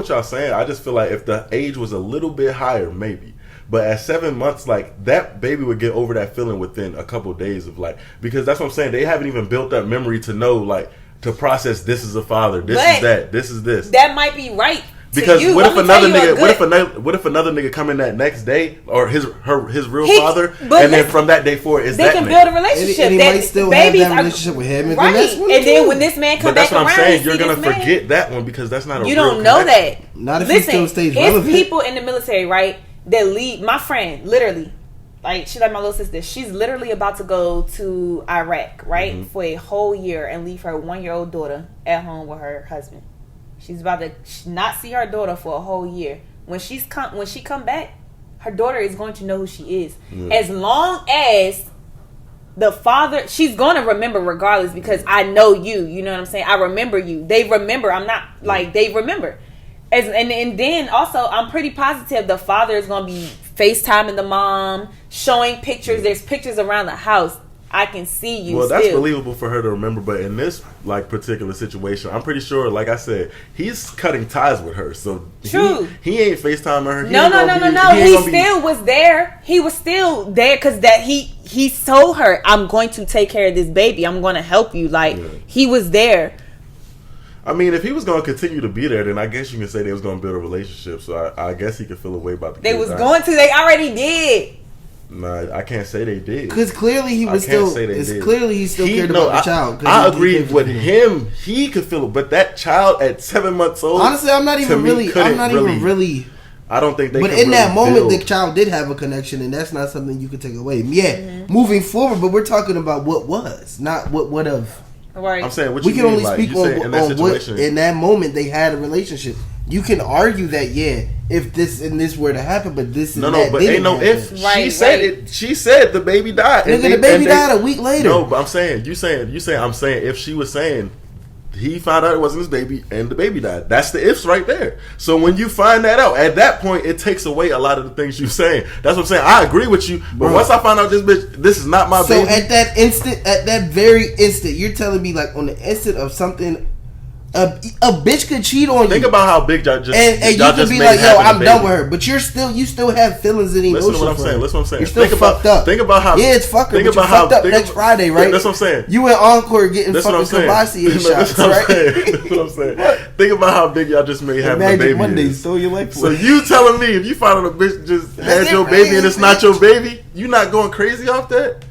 y'all saying. I just feel like if the age was a little bit higher, maybe. But at 7 months, like that baby would get over that feeling within a couple of days of like, because that's what I'm saying. They haven't even built that memory to know, like, to process. This is a father. This is that. This is this. That might be right. Because you. what if another nigga? Good, What if another nigga come in that next day or his real father, but and then from that day forward is they that can nigga. build a relationship. And he that might still have babies that are- relationship with him. And right? then that's And then when this man But come that's back what I'm around, saying. and You're see gonna this man, forget that one because that's not a. you real don't know connection. that. Not if Listen, he still stays it's relevant. people in the military, right? That leave. My friend, literally, like she's like my little sister. She's literally about to go to Iraq, right, for a whole year and leave her 1-year-old daughter at home with her husband. She's about to not see her daughter for a whole year. When she come back, her daughter is going to know who she is. As long as the father, she's going to remember regardless because I know you. You know what I'm saying? I remember you. They remember. I'm not like they remember. And then also, I'm pretty positive the father is going to be FaceTiming the mom, showing pictures. There's pictures around the house. I can see you. Well, still. that's believable for her to remember, but in this like particular situation, I'm pretty sure, like I said, he's cutting ties with her. So True. he ain't FaceTiming her. No. He still was there. He was still there because that he told her, "I'm going to take care of this baby. I'm going to help you." Like he was there. I mean, if he was going to continue to be there, then I guess you can say they was going to build a relationship. So I guess he could feel a way about the They kid was dying. going to. They already did. Nah, I can't say they did. Because clearly he was I can't still. say they It's did. clearly he still cared about the child. 'cause I he agree cared for with the him. He could feel it, but that child at 7 months old. Honestly, I'm not to even me, really. couldn't I'm not even really. I don't think they. But could in that really moment, build. the child did have a connection, and that's not something you could take away. Yeah, moving forward, but we're talking about what was, not what would have. Right. I'm saying, what we you can mean, only like, speak you saying in that on what situation, in that moment they had a relationship. You can argue that if this and this were to happen, but this and that but didn't ain't no happen. if. Right, She said it. She said the baby died. Nigga, the baby died a week later. No, but I'm saying you saying I'm saying if she was saying he found out it wasn't his baby and the baby died, that's the ifs right there. So when you find that out, at that point it takes away a lot of the things you're saying. That's what I'm saying. I agree with you, but once I find out this is not my baby. So at that instant, at that very instant, you're telling me like on the instant of something. A bitch could cheat on you. Think about how big y'all just and y'all you could just be made like, yo, having a I'm done baby. with her, but you still have feelings and emotions. Listen to what I'm saying. Listen to what I'm saying. You're still think fucked up. Think about how. Yeah, it's fucker. But you fucked up next Friday, right? That's what I'm saying. You in Encore getting That's fucking Kabasi shots, That's what right? That's what I'm saying. Think about how big y'all just made having a Magic baby. Monday is. stole your life. So you telling me if you find out a bitch just had your baby and it's not your baby, you not going crazy off that?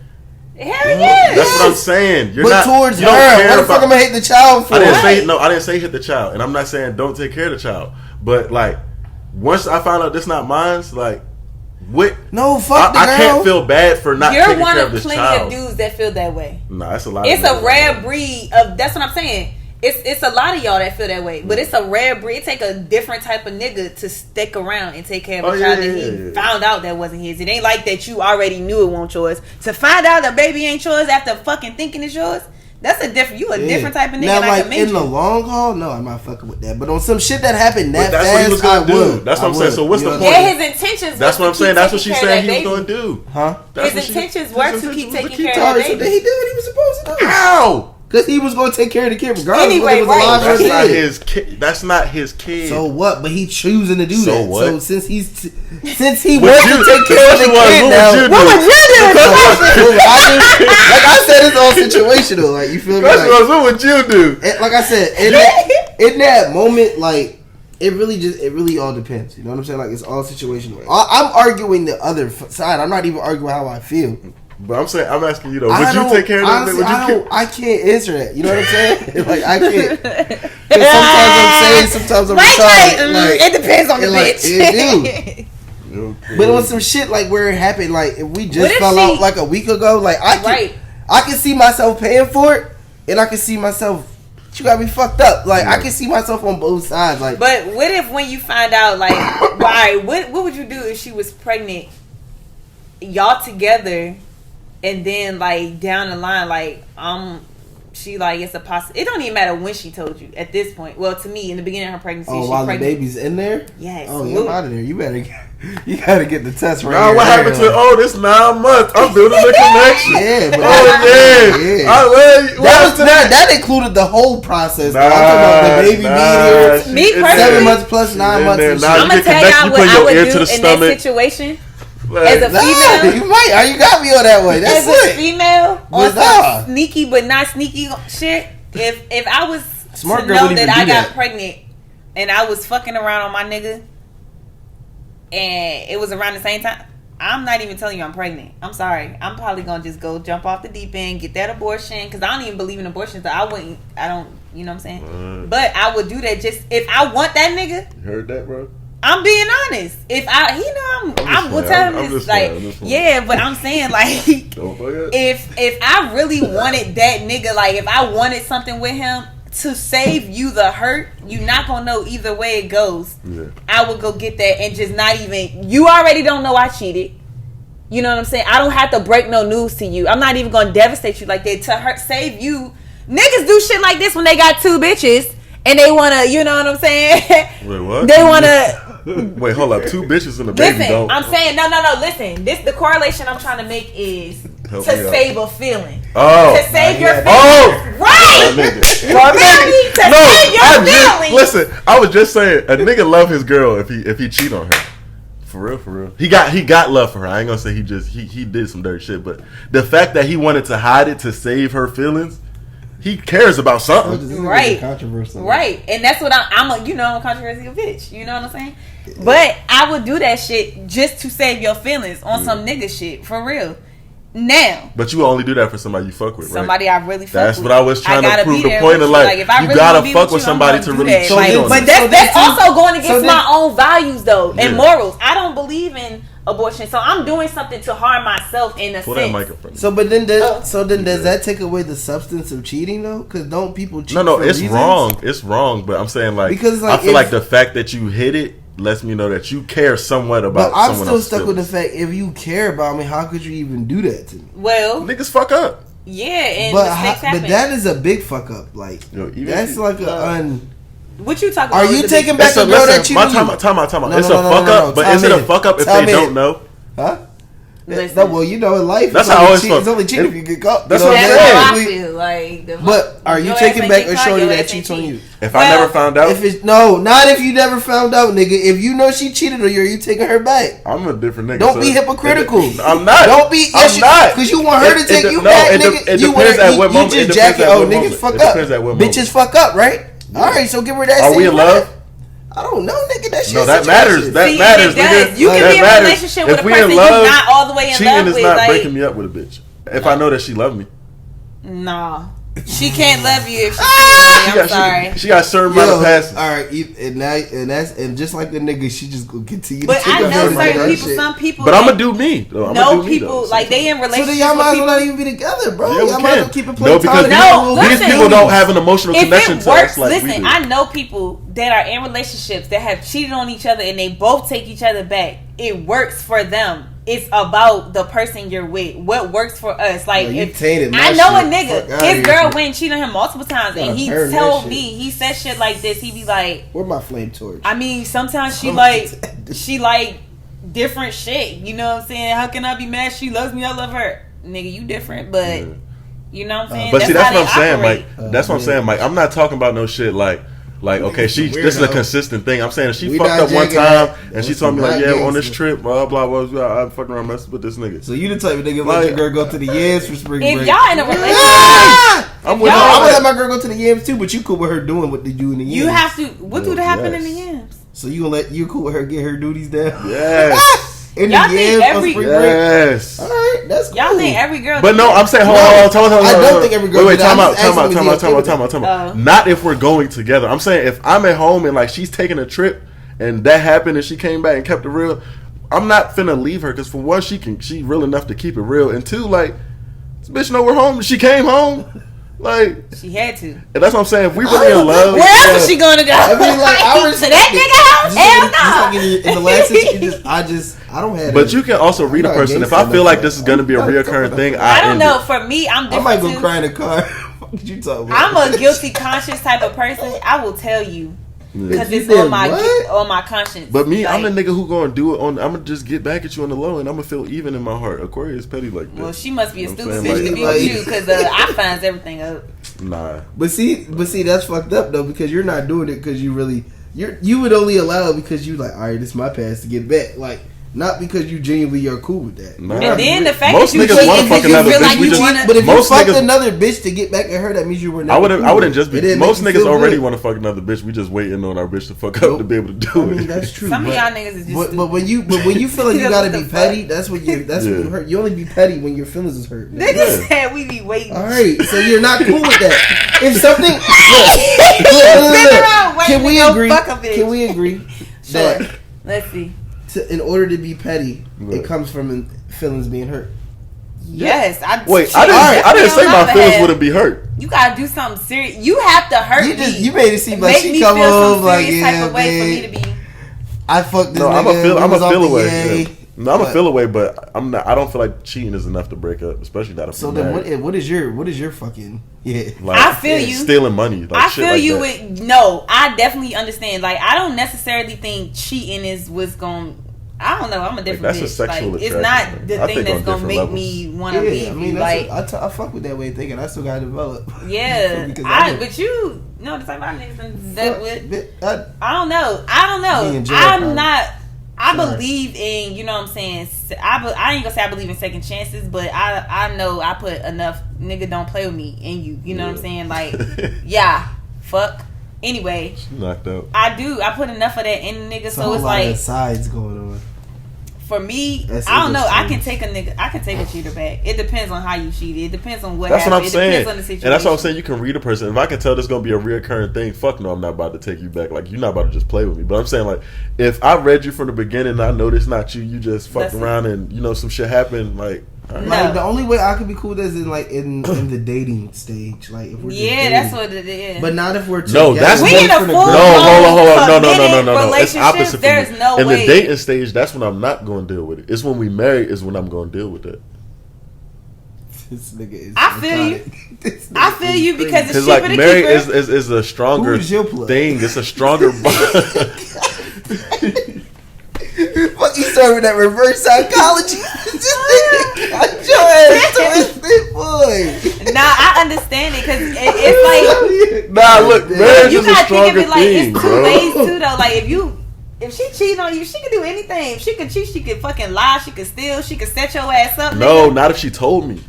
Hell yeah. That's what I'm saying. You're but not, towards you her, don't care what the fuck am I hate the child for? I didn't say hit the child, and I'm not saying don't take care of the child. But like, once I find out this not mine, like, what? No, fuck the girl. I can't feel bad for not taking care of this child. You're one of plenty of dudes that feel that way. Nah, that's a lot. It's a rare breed of. That's what I'm saying. It's a lot of y'all that feel that way, but it's a rare breed. It take a different type of nigga to stick around and take care of a child that he found out that wasn't his. It ain't like that you already knew it wasn't yours. To find out the baby ain't yours after fucking thinking it's yours, that's a different. You a different type of nigga. Now, like in the long haul, no, I'm not fucking with that. But on some shit that happened that that's fast, what he was gonna do. would. That's what I'm saying. So what's the point? Yeah, his intentions. That's what I'm saying. That's what she said he was going gonna do. Huh? His intentions were to keep taking care of that So baby. then he did what he was supposed to do. How? Because he was going to take care of the kid regardless Anyway, of whether it was alive or That's not dead. his kid. That's not his kid. So what? But he choosing to do So that. what? So since he What wants you- to take care of the kid now, what would you do? like I said, it's all situational. Like you feel me? Question Like, was, what would you do? like I said, in that moment, like it really all depends. You know what I'm saying? Like it's all situational. I'm arguing the other side. I'm not even arguing how I feel. But I'm saying, I'm asking you though. Would you take care of that? Honestly, I can't answer that. You know what I'm saying? Like I can't. Sometimes I'm saying, sometimes I'm trying. Like, it depends on the like, bitch. It do. But on some shit like where it happened, like if we just fell out like a week ago, like I can see myself paying for it, and I can see myself. You got me fucked up. Like I can see myself on both sides. Like, but what if when you find out, like, why? What would you do if she was pregnant? Y'all together. And then, like, down the line, like, she, like, it's a possibility. It don't even matter when she told you at this point. Well, to me, in the beginning of her pregnancy, oh, while the baby's in there? Yes. Oh, you're out of there. You gotta get the test right now, what happened to, this 9 months? I'm building a connection. Yeah, but that included the whole process. I'm talking about the baby being here. Me personally, 7 months plus 9 months. I'm going to tell y'all what I would do in that situation. As a female, you might. You got me on that way. That's as a female on some Bizarre. sneaky but not sneaky shit. If I was Smart to girl know wouldn't that even I do got that. pregnant and I was fucking around on my nigga, and it was around the same time, I'm not even telling you I'm pregnant. I'm sorry. I'm probably gonna just go jump off the deep end, get that abortion, because I don't even believe in abortion. So I don't. You know what I'm saying? But I would do that just if I want that nigga. You heard that, bro? I'm being honest. If I will tell him this, like, yeah, but I'm saying, like, if I really wanted that nigga, like, if I wanted something with him to save you the hurt, you not gonna know either way it goes. Yeah. I would go get that and just not even. You already don't know I cheated. You know what I'm saying? I don't have to break no news to you. I'm not even gonna devastate you like that to hurt, save you. Niggas do shit like this when they got 2 bitches and they wanna, you know what I'm saying? Wait, what? They wanna. Wait, hold up. 2 bitches and a baby. Listen, I'm saying no. Listen, the correlation I'm trying to make is to save a feeling. Oh, to save your feelings. Oh, right. Save your feelings. Listen, I was just saying, a nigga love his girl if he cheat on her. For real. He got love for her. I ain't gonna say he did some dirty shit, but the fact that he wanted to hide it to save her feelings. He cares about something, right? Controversial, right? And that's what I'm a controversial bitch. You know what I'm saying? But I would do that shit just to save your feelings on some nigga shit for real. Now, but you only do that for somebody you fuck with, right? Somebody I really fuck That's with. what I was trying to prove. The point of like if I you really gotta fuck with with you, somebody to really cheat on. But that's also going against my own values though and morals. I don't believe in abortion. So I'm doing something to harm myself in a Pull that sense. microphone. So, then does that take away the substance of cheating though? Because don't people cheat? No, for it's reasons? wrong. It's wrong. But I'm saying like Because, like, I feel like the fact that you hit it lets me know that you care somewhat about. But I'm someone still else's stuck with the feelings. fact if you care about me, how could you even do that to me? Well, Niggas fuck up. yeah, and But mistakes happen. but that is a big fuck up. Like Yo, even that's if you- like a What you talking Are about? you is the taking big- back It's a the girl that listen. cheated My on you? time out. No, It's no, a no, fuck no, up, no. but Time is it a in. fuck up if Time they in. don't know? Huh? Listen. No, well, you know, in life, That's it's how I only always cheat- felt. It's only cheating if you get caught. That's you know what I'm what That's how I saying. feel. Like, But are you your taking ass back ain't a get caught, shorty your that ass cheats ain't on cheat. you? If Well, I never found out, If it's no, not if you never found out, nigga. If you know she cheated on you, are you taking her back? I'm a different nigga. Don't be hypocritical. I'm not. Don't be. I'm not. Because you want her to take you no, back, it de- nigga. it You want depends her. at what You moment. It just depends jack it. at Oh, what niggas moment. fuck It up. depends at what Bitches fuck up, right? All right, so give her that. Are we same in love? right. I don't know, nigga. That shit. No, that matters. That See, matters, it does. nigga. You can That be in a matters. relationship with If a we person in you're love, not all the way in cheating love is with. not Like, breaking me up with a bitch. If I know that she love me, nah, she can't love you if she she cheats. I'm sorry. got, she got a certain amount of passes. All right, and just like the nigga, she just gonna continue. But to take I up know everybody certain else's people. shit. Some people. But I'm that gonna do me. Though. know people like they in So relationships then y'all might as with well not people. even be together, bro. Yeah, we y'all might as well can. keep it No, playing because No, these listen. people don't have an emotional If connection it to us works, like we listen, do. I know people that are in relationships that have cheated on each other and they both take each other back. It works for them. It's about the person you're with. What works for us? Like, you if tainted my I know shit. a nigga, Fuck outta his here. girl went and cheated on him multiple times, and Gotta he burn that told shit. me, he said shit like this. He be like, Where my flame torch? I mean, sometimes she Oh, like different shit. You know what I'm saying? How can I be mad? She loves me. I love her. Nigga, you different, but you know what I'm saying. But see, that's how what I'm they saying, operate. Mike. That's what I'm saying, Mike. I'm not talking about no shit like okay, Niggas this is a weirdo. consistent thing. I'm saying if she We fucked not up one jacking time that. and she That's told me like, not yeah, on this gangster. trip, blah blah blah, I'm fucking around messing with this nigga. So you the type of nigga Like- let your girl go to the yams for spring If break? y'all in a relationship, I'm If with y'all- I all would let that. my girl go to the yams too, but you cool with her doing what they do in the yams. you have to. What do to happen in the Yes. yams? So you cool with her get her duties down? Yes, In Y'all the think yams every- on spring break? yes. All right, that's cool. Y'all think every girl? But do no, that? I'm saying, hold No, on, hold on. I don't think every girl Wait, do that. time I'm out, just time out, asking time if out, you time okay out. Oh. Not if we're going together. I'm saying if I'm at home and like she's taking a trip and that happened and she came back and kept it real, I'm not finna leave her because for one, she real enough to keep it real, and two, like this bitch know we're home. She came home, like, She had to. and that's what I'm saying. If we really in love, Where else is she gonna go? I mean, like, I to respect that it. nigga house? Hell no. In the last situation, I don't have. But you can also read a I'm not person. If gangster I feel enough like for this that. is gonna be a I'm not reoccurring talking thing, about I I don't end know. it. For me, I'm I different might go too. cry in the car. What you talking about? I'm a guilty conscience type of person. I will tell you because You it's did on my what? on my conscience. But me, I'm Like, the nigga who gonna do it on. I'm gonna just get back at you on the low, and I'm gonna feel even in my heart. Aquarius petty like that. well, she must be a You know stupid what I'm bitch saying? to be Like- with you because I finds everything up. Nah. But see, that's fucked up though because you're not doing it because you really you would only allow it because you like, all right, this is my pass to get back, like not because you genuinely are cool with that. Nah. And then the fact Most that you niggas cheat wanna and fuck you another feel bitch. like We you just- wanna. But if Most you fucked niggas- another bitch to get back at her, that means you were never I wouldn't. cool I wouldn't with just it. be. It didn't Most make you niggas feel already good. want to fuck another bitch. We just waiting on our bitch to fuck Nope. up to be able to do I it. mean, that's true. Some of but- y'all niggas is just. But when you feel like you What gotta the be fuck? petty, that's when you Yeah. hurt. You only be petty when your feelings is hurt. Niggas Yeah. said we be waiting. All right, so you're not cool with that. If something, Sit around waiting can we to go agree? fuck a bitch. Can we agree Sure. that Let's see. in order to be petty, Right. it comes from feelings being hurt? Yes, Wait, shit, I didn't definitely say on my feelings behalf. wouldn't be hurt. You gotta do something serious. You have to hurt me. You made it seem like Make she me come feel some home like, serious yeah, type of way for me babe, to be. I fucked this No, nigga. I'm a feel. I'm was a off feel the away. yay. Yeah. No, I'm a But- feel away, but I'm not. I don't feel like cheating is enough to break up, especially not if So we're then, married. what is your fucking Like, I feel you. Stealing money. Like, I shit feel like you that. with no. I definitely understand. Like I don't necessarily think cheating is what's going. I don't know. I'm a different that's a bitch. sexual Like, it's attraction, not man. the I thing think that's on gonna different make levels. me want to Yeah, leave I mean, you. Like I fuck with that way of thinking. I still gotta develop. yeah, Because but you know the type of niggas done dealt with. I I don't know. Me and Jared I'm probably. not. I Sorry. believe in, you know what I'm saying. I ain't gonna say I believe in second chances, but I know I put enough. Nigga, don't play with me in you. You know what I'm saying? Like, yeah, fuck. Anyway, Knocked out. I do. I put enough of that in the nigga, It's a so whole it's lot of like sides going on. for me, That's I don't know. I interesting. I can take a cheater back. It depends on how you cheat. It depends on what That's happened. what I'm It saying. depends on the And situation. that's what I'm saying. You can read a person. If I can tell this gonna be a reoccurring thing, fuck no, I'm not about to take you back. Like, you're not about to just play with me. But I'm saying, like, if I read you from the beginning and I know this not you, you just fucked That's around and, you know, some shit happened, like, all right. Like, the only way I could be cool with this is in the dating stage. Like, if we're just dating. that's what it is. But not if we're together. No, that's we in a no, full hold on. No. It's relationship. opposite for There's me. no In way. the dating stage, that's when I'm not going to deal with it. It's when we marry is when I'm going to deal with that. This nigga is. I feel you. This nigga I feel is you crazy. because it's Because, cheaper like, to marry keep her. is a stronger Who's your plug? thing. It's a stronger bond. Fuck you serving that reverse psychology. Got your ass twisted, boy. Nah, I understand it because it's like Nah, look, marriage you is a gotta think stronger of it like thing, it's two bro. ways too though. Like if she cheating on you, she can do anything. If she could cheat, she could fucking lie, she could steal, she could set your ass up. No, nigga. not if she told me.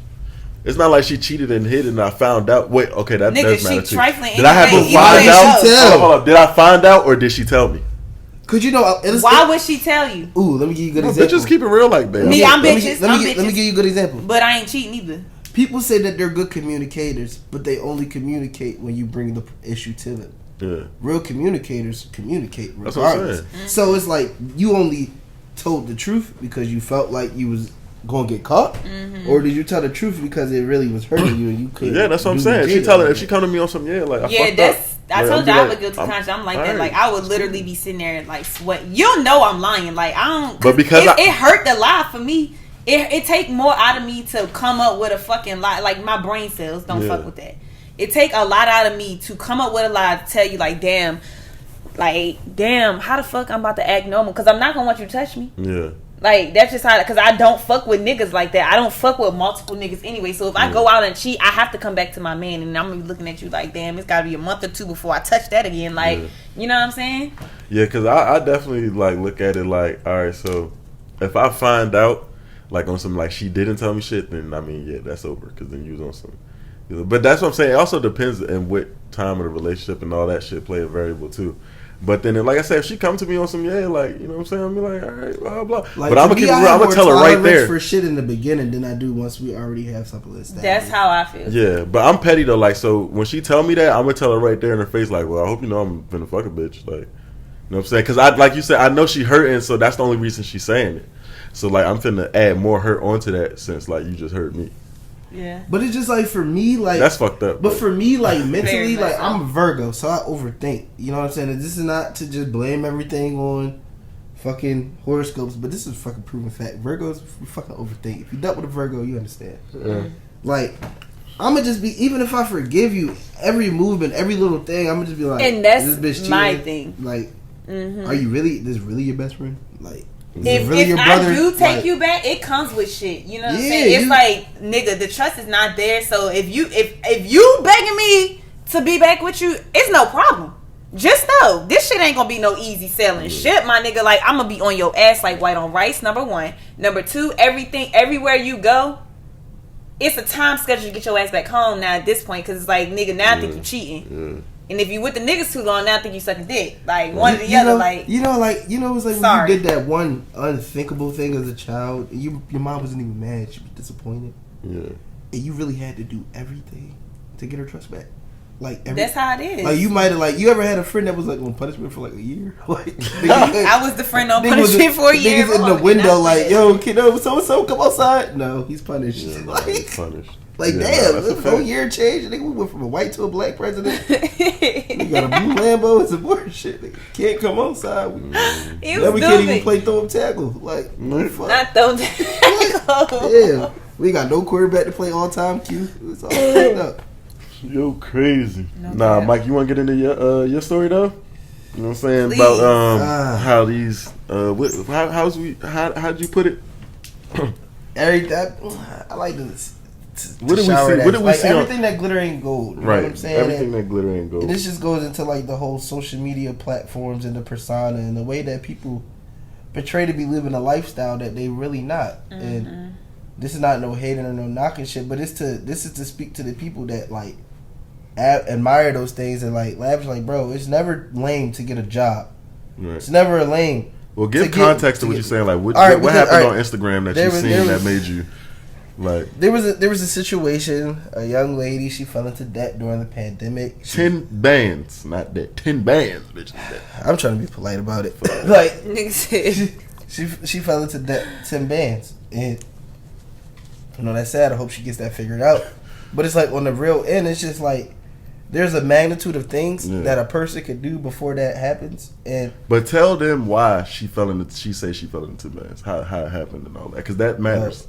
It's not like she cheated and hid and I found out. Wait, okay, that Nigga, does she matter too. trifling Did I have to anyway, find even out? though she tell. Hold up. Did I find out or did she tell me? Cause you know, Why would she tell you? Ooh, let me give you a good No, example. bitches keep it real like that. Me, I'm Let me bitches. gi- I'm Let me bitches. give you a good example. But I ain't cheating either. People say that they're good communicators, but they only communicate when you bring the issue to them. Yeah. Real communicators communicate That's what I'm regardless. saying. So it's like you only told the truth because you felt like you was gonna get caught, or did you tell the truth because it really was hurting you and you couldn't? Yeah, that's what I'm do saying. legit If she tell her, about if she it? come to me on some, like I Yeah, fucked that's. up. I Like, told I'm you be I'm a like, guilty I'm- conscience. I'm like that. alright. Like I would literally be sitting there and like sweat. You'll know I'm lying. Like I don't. But because it hurt the lie for me. It take more out of me to come up with a fucking lie. Like my brain cells don't Yeah. fuck with that. It take a lot out of me to come up with a lie to tell you like damn, how the fuck I'm about to act normal? Because I'm not gonna want you to touch me. Yeah. Like that's just how. Because I don't fuck with niggas like that. I don't fuck with multiple niggas anyway. So if I go out and cheat, I have to come back to my man, and I'm gonna be looking at you like, damn, it's gotta be a month or two before I touch that again. Like, you know what I'm saying? Yeah, because I definitely like look at it like, all right, so if I find out like on some like she didn't tell me shit, then I mean, yeah, that's over because then you was on some. But that's what I'm saying. It also depends on what time of the relationship and all that shit play a variable too. But then, like I said, if she come to me on some, like, you know what I'm saying? I'm like, all right, blah, blah. Like, but I'm to going to me, keep it I real. have I'm going more to tell her right tolerance there. for shit in the beginning than I do once we already have something established. That's how I feel. Yeah, but I'm petty, though. Like, so when she tell me that, I'm going to tell her right there in her face, like, well, I hope you know I'm finna fuck a bitch. Like, you know what I'm saying? Because, like you said, I know she hurting, so that's the only reason she's saying it. So, like, I'm finna add more hurt onto that since, like, you just hurt me. Yeah. But it's just like for me, like That's fucked up. But for me, like mentally, Very much like so. I'm a Virgo, so I overthink. You know what I'm saying? And this is not to just blame everything on fucking horoscopes, but this is fucking proven fact. Virgos we fucking overthink. If you dealt with a Virgo, you understand. Yeah. Like I'ma just be, even if I forgive you, every movement, every little thing, I'ma just be like, And that's this bitch my cheating. thing. Like, are you really? This really your best friend? Like. Is it If, really if your I brother? do take Like, you back, it comes with shit. You know what I'm Yeah, saying? It's you- like, nigga, the trust is not there. So if you begging me to be back with you, it's no problem. Just know this shit ain't gonna be no easy selling shit, my nigga. Like I'm gonna be on your ass like white on rice. Number one, number two, everywhere you go, it's a time schedule to get your ass back home now. At this point, because it's like, nigga, now I think you cheating. And if you with the niggas too long, now I think you sucking dick. Like one or the other. Like it's like Sorry. when you did that one unthinkable thing as a child. And your mom wasn't even mad; she was disappointed, Yeah. and you really had to do everything to get her trust back. Like that's how it is. Like you might have you ever had a friend that was like on punishment for like a year? Like I was the friend on nigga was punishment for a year. Niggas in the window like, yo, kiddo, so and so come outside. No, he's punished. Yeah, like, he's punished. like Yeah, damn, that's a this whole fact. year change. Nigga, we went from a white to a black president. We got a blue Lambo and some more shit. Nigga, can't come outside. It Now was we can't even stupid. play throw up tackle. Like, fuck. Not those. Yeah, we got no quarterback to play all time Q. It's all fucked up. Yo, crazy. No Nah, doubt. Mike, you want to get into your story though? You know what I'm saying Please. about how these how'd you put it? I like this. What did we see? What did we see on- Everything that glitter ain't gold. You know Right, what I'm saying? everything that glitter ain't gold. And this just goes into like the whole social media platforms and the persona and the way that people portray to be living a lifestyle that they really not. And this is not no hating or no knocking shit, but this is to speak to the people that like admire those things and like lavish. Like, bro, it's never lame to get a job. Right. It's never lame Well, give context to what you're saying. Like, what happened on Instagram that you seen that made you like? There was a situation. A young lady, she fell into debt during the pandemic. 10 bands, not that 10 bands, bitch. I'm trying to be polite about it. Like, she fell into debt 10 bands, and you know that's sad. I hope she gets that figured out. But it's like on the real end, it's just like there's a magnitude of things that a person could do before that happens. But tell them why she fell into. She said she fell into bands. How it happened and all that, because that matters.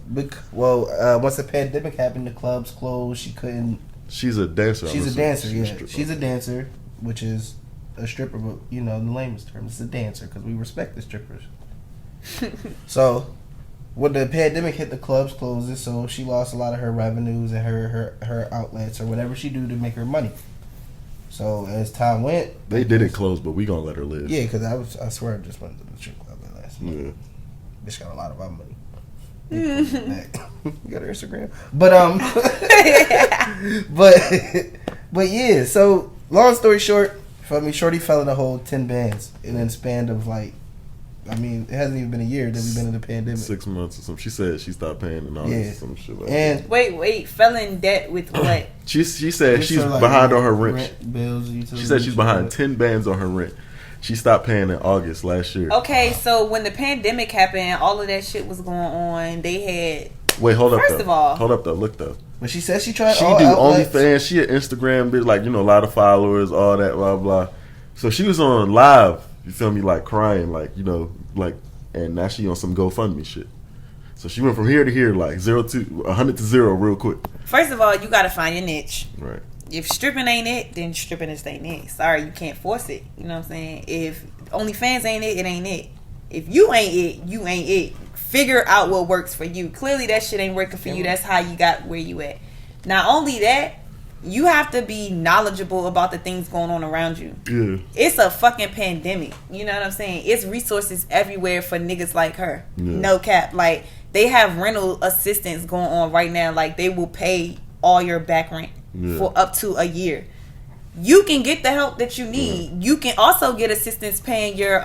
Once the pandemic happened, the clubs closed. She couldn't. She's a dancer. She's a dancer. Yeah, she's a dancer, which is a stripper. But you know, the lamest term, it's a dancer because we respect the strippers. So, when the pandemic hit, the clubs closed, so she lost a lot of her revenues and her outlets or whatever she do to make her money. So as time went, they didn't close, but we gonna let her live. Yeah, because I swear I just went to the strip club last month. Yeah. Bitch got a lot of our money. You got her Instagram, but yeah. So long story short, shorty fell in a hole 10 bands in a span of like. I mean, it hasn't even been a year that we've been in the pandemic. 6 months or something. She said she stopped paying and all this some shit like that. Wait, fell in debt with what? She said she's behind on her rent. Bills, she said she's behind 10 bands on her rent. She stopped paying in August last year. Okay, so when the pandemic happened, all of that shit was going on. They had... Wait, hold up though. Look though. But she said she tried She do OnlyFans. She an Instagram bitch, like, you know, a lot of followers, all that, blah, blah. So she was on live. You feel me? Like crying, like, you know, like, and now she on some GoFundMe shit. So she went from here to here, like 0 to 100 to 0 real quick. First of all, you gotta find your niche. Right. If stripping ain't it, then stripping just ain't it. Sorry, you can't force it. You know what I'm saying? If OnlyFans ain't it, it ain't it. If you ain't it, you ain't it. Figure out what works for you. Clearly that shit ain't working for you. That's how you got where you at. Not only that, you have to be knowledgeable about the things going on around you. Yeah. It's a fucking pandemic. You know what I'm saying? It's resources everywhere for niggas like her. Yeah. No cap. Like, they have rental assistance going on right now. Like, they will pay all your back rent for up to a year. You can get the help that you need. You can also get assistance paying your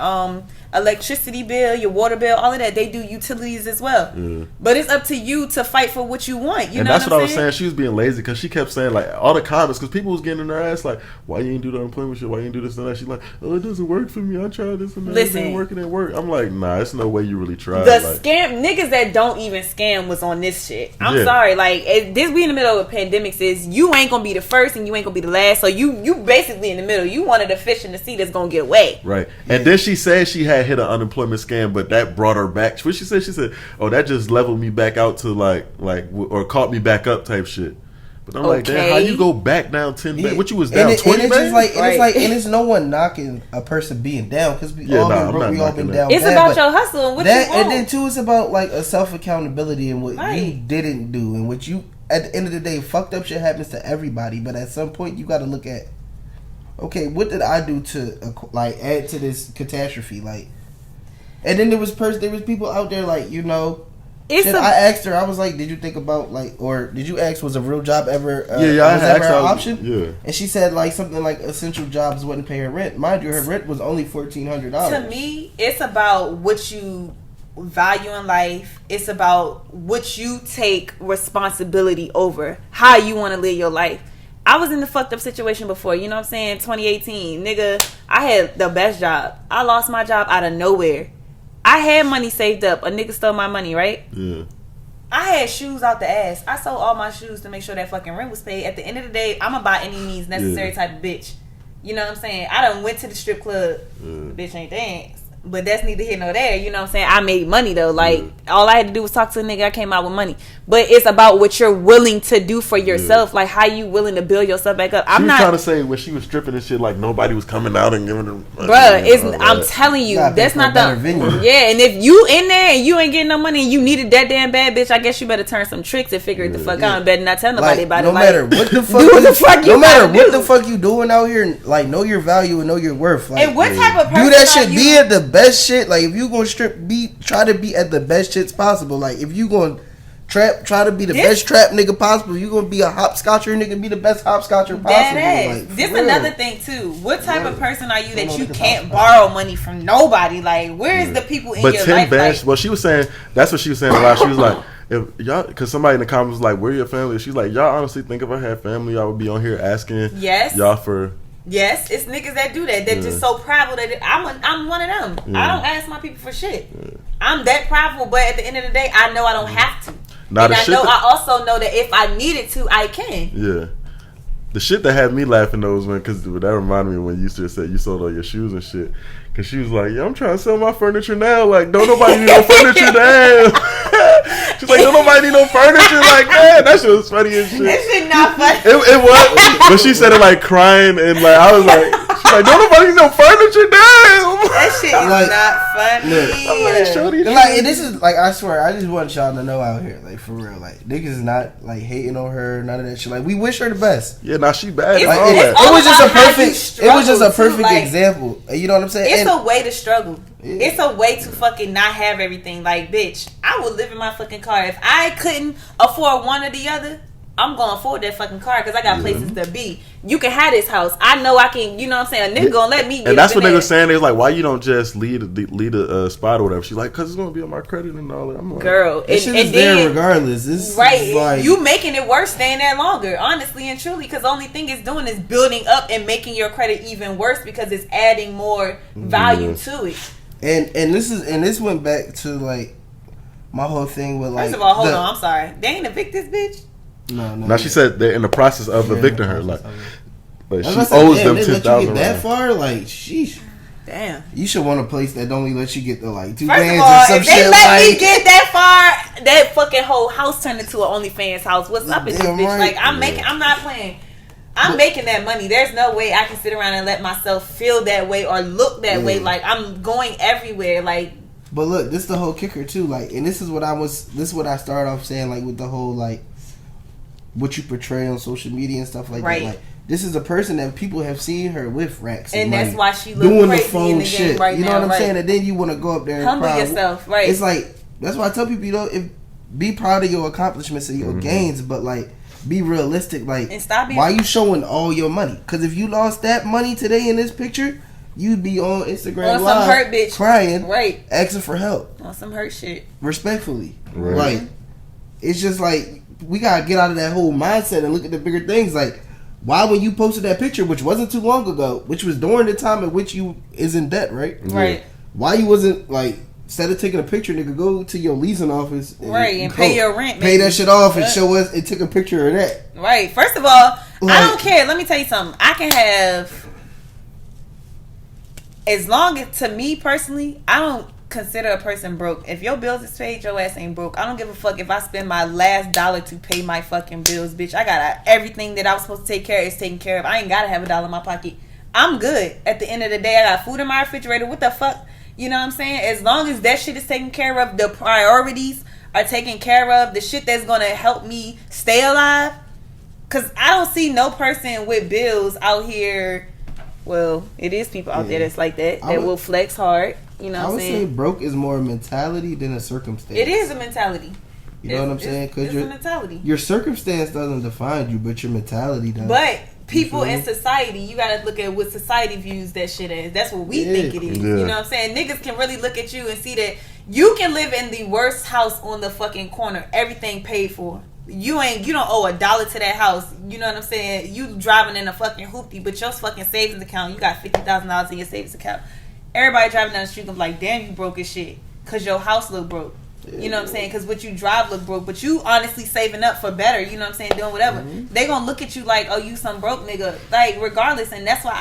electricity bill, your water bill, all of that. They do utilities as well. Yeah. But it's up to you to fight for what you want. You know that's what I was saying. She was being lazy because she kept saying, like, all the comments, because people was getting in her ass, like, why you ain't do the unemployment shit? Why you ain't do this and that? She's like, oh, it doesn't work for me. I tried this and that. Listen, it ain't working at work. I'm like, nah, it's no way you really tried. The scam, niggas that don't even scam was on this shit. I'm sorry. Like, this we in the middle of a pandemic says you ain't going to be the first and you ain't going to be the last. So you basically in the middle. You one of the fish in the sea that's going to get away. Right. And then she said she had hit an unemployment scam, but that brought her back. What she said, oh, that just leveled me back out to like or caught me back up type shit. But I'm like, damn, how you go back down 10 bands? What you was down 20 bands? And it's no one knocking a person being down because we all been down. It's about your hustle and what you want. And then too, it's about like a self accountability and what you didn't do and what you. At the end of the day, fucked up shit happens to everybody. But at some point, you got to look at, okay, what did I do to like add to this catastrophe? Like, and then there was people out there like, you know. I asked her, I was like, did you think about like, or did you ask, was a real job ever an option? Yeah. And she said like something like essential jobs wouldn't pay her rent. Mind you, her rent was only $1,400. To me, it's about what you value in life. It's about what you take responsibility over, how you want to live your life. I was in the fucked up situation before, you know what I'm saying? 2018, nigga, I had the best job. I lost my job out of nowhere. I had money saved up. A nigga stole my money, right? Yeah. I had shoes out the ass. I sold all my shoes to make sure that fucking rent was paid. At the end of the day, I'm a by any means necessary type of bitch. You know what I'm saying? I done went to the strip club. The bitch ain't dance. But that's neither here nor there. You know what I'm saying? I made money though. Like, all I had to do was talk to a nigga. I came out with money. But it's about what you're willing to do for yourself. Like, how you willing to build yourself back up. I'm not trying to say when she was stripping and shit, like nobody was coming out and giving her. Bruh, I'm telling you, that's not the venue. Yeah, and if you in there and you ain't getting no money and you needed that damn bad bitch, I guess you better turn some tricks and figure it the fuck out and better not tell nobody about it. No matter what the fuck, no matter what the fuck you doing out here, like, know your value and know your worth. Like, and what type of person do that shit? Be at the best shit. Like, if you gonna strip, try to be at the best shits possible. Like, if you gonna try to be the best trap nigga possible. You gonna be a hopscotcher nigga, be the best hopscotcher possible. Like, this another thing too. What type of person are you that you can't borrow money from nobody? Like, where's the people in your life? Bands, well, she was saying that's what she was saying a lot. She was like, if y'all, because somebody in the comments was like, "Where your family?" She's like, "Y'all honestly think if I had family, I would be on here asking y'all for." Yes, it's niggas that do that. They're just so prideful that I'm one of them. Yeah. I don't ask my people for shit. Yeah. I'm that prideful, but at the end of the day, I know I don't have to. Now, and I also know that if I needed to, I can. Yeah. The shit that had me laughing though was because that reminded me of when you used to say you sold all your shoes and shit. Because she was like, "Yeah, I'm trying to sell my furniture now. Like, don't nobody need no furniture now." She's like, "Don't nobody need no furniture." Like, man, that shit was funny as shit. That shit not funny. It was, but she said it like crying and like I was like, she's like, "Don't nobody need no furniture now." That shit is like, not funny. I'm like, Shorty, like, and this is like, I swear, I just want y'all to know out here, like, for real, like, niggas is not like hating on her, none of that shit. Like, we wish her the best. Yeah, now she bad. It's, like, it was just a perfect example. You know what I'm saying? It's a way to struggle. Yeah. It's a way to fucking not have everything. Like, bitch, I would live in my fucking car. If I couldn't afford one or the other, I'm gonna afford that fucking car because I got places to be. You can have this house. I know I can. You know what I'm saying? A nigga gonna let me get. And that's what they were saying. They was like, "Why you don't just lead a spot or whatever?" She's like, "Cause it's gonna be on my credit and all that." I'm like, "Girl, it is there regardless." It's right? Like, you making it worse staying there longer, honestly and truly. Because the only thing it's doing is building up and making your credit even worse because it's adding more value to it. And this went back to like my whole thing with like. First of all, hold on. I'm sorry. They ain't evict this bitch. No. Now she said they're in the process of evicting her. Like she owes them $10,000. That far, like, sheesh. Damn. You should want a place that only let you get the like $2 First bands of all, or some if shit. they let me get that far, that fucking whole house turned into an OnlyFans house. What's up with this bitch? Right. Like, I'm not playing. I'm making that money. There's no way I can sit around and let myself feel that way or look that way. Like, I'm going everywhere. Like, but look, this is the whole kicker too. Like, and this is what I started off saying. Like, with the whole like what you portray on social media and stuff like that. Like, this is a person that people have seen her with racks and money, that's why she doing crazy the phone in the shit. Right you know now, what I'm saying? And then you want to go up there and humble yourself. Right? It's like that's why I tell people, you know, be proud of your accomplishments and your gains, but like be realistic. Like, and stop being, why you showing all your money? Because if you lost that money today in this picture, you'd be on Instagram on live some hurt bitch crying, right? Asking for help On some hurt shit, respectfully. Right. Like, it's just like we gotta get out of that whole mindset and look at the bigger things. Like, why when you posted that picture, which wasn't too long ago, which was during the time in which you is in debt, right? Right. Why you wasn't like, instead of taking a picture, nigga, go to your leasing office and pay your rent, pay that shit off and show us and took a picture of that. Right. First of all, like, I don't care. Let me tell you something. I can have, as long as, to me personally, I don't consider a person broke. If your bills is paid, your ass ain't broke. I don't give a fuck if I spend my last dollar to pay my fucking bills, bitch. I got everything that I was supposed to take care of is taken care of. I ain't gotta have $1 in my pocket. I'm good. At the end of the day, I got food in my refrigerator. What the fuck? You know what I'm saying? As long as that shit is taken care of, the priorities are taken care of, the shit that's gonna help me stay alive. Cause I don't see no person with bills out here. Well, it is people out there that's like that will flex hard. You know what I'm saying? I would say broke is more a mentality than a circumstance. It is a mentality. You know what I'm saying? Because it's a mentality. Your circumstance doesn't define you, but your mentality does. But people in society, you gotta look at what society views that shit as. That's what we think it is. Yeah. You know what I'm saying? Niggas can really look at you and see that you can live in the worst house on the fucking corner, everything paid for. You don't owe $1 to that house. You know what I'm saying? You driving in a fucking hoopty, but your fucking savings account, you got $50,000 in your savings account. Everybody driving down the street gonna be like, damn, you broke as shit. Cause your house look broke. You know what I'm saying? Because what you drive look broke, but you honestly saving up for better. You know what I'm saying? Doing whatever. They gonna look at you like, oh, you some broke nigga. Like, regardless. And that's why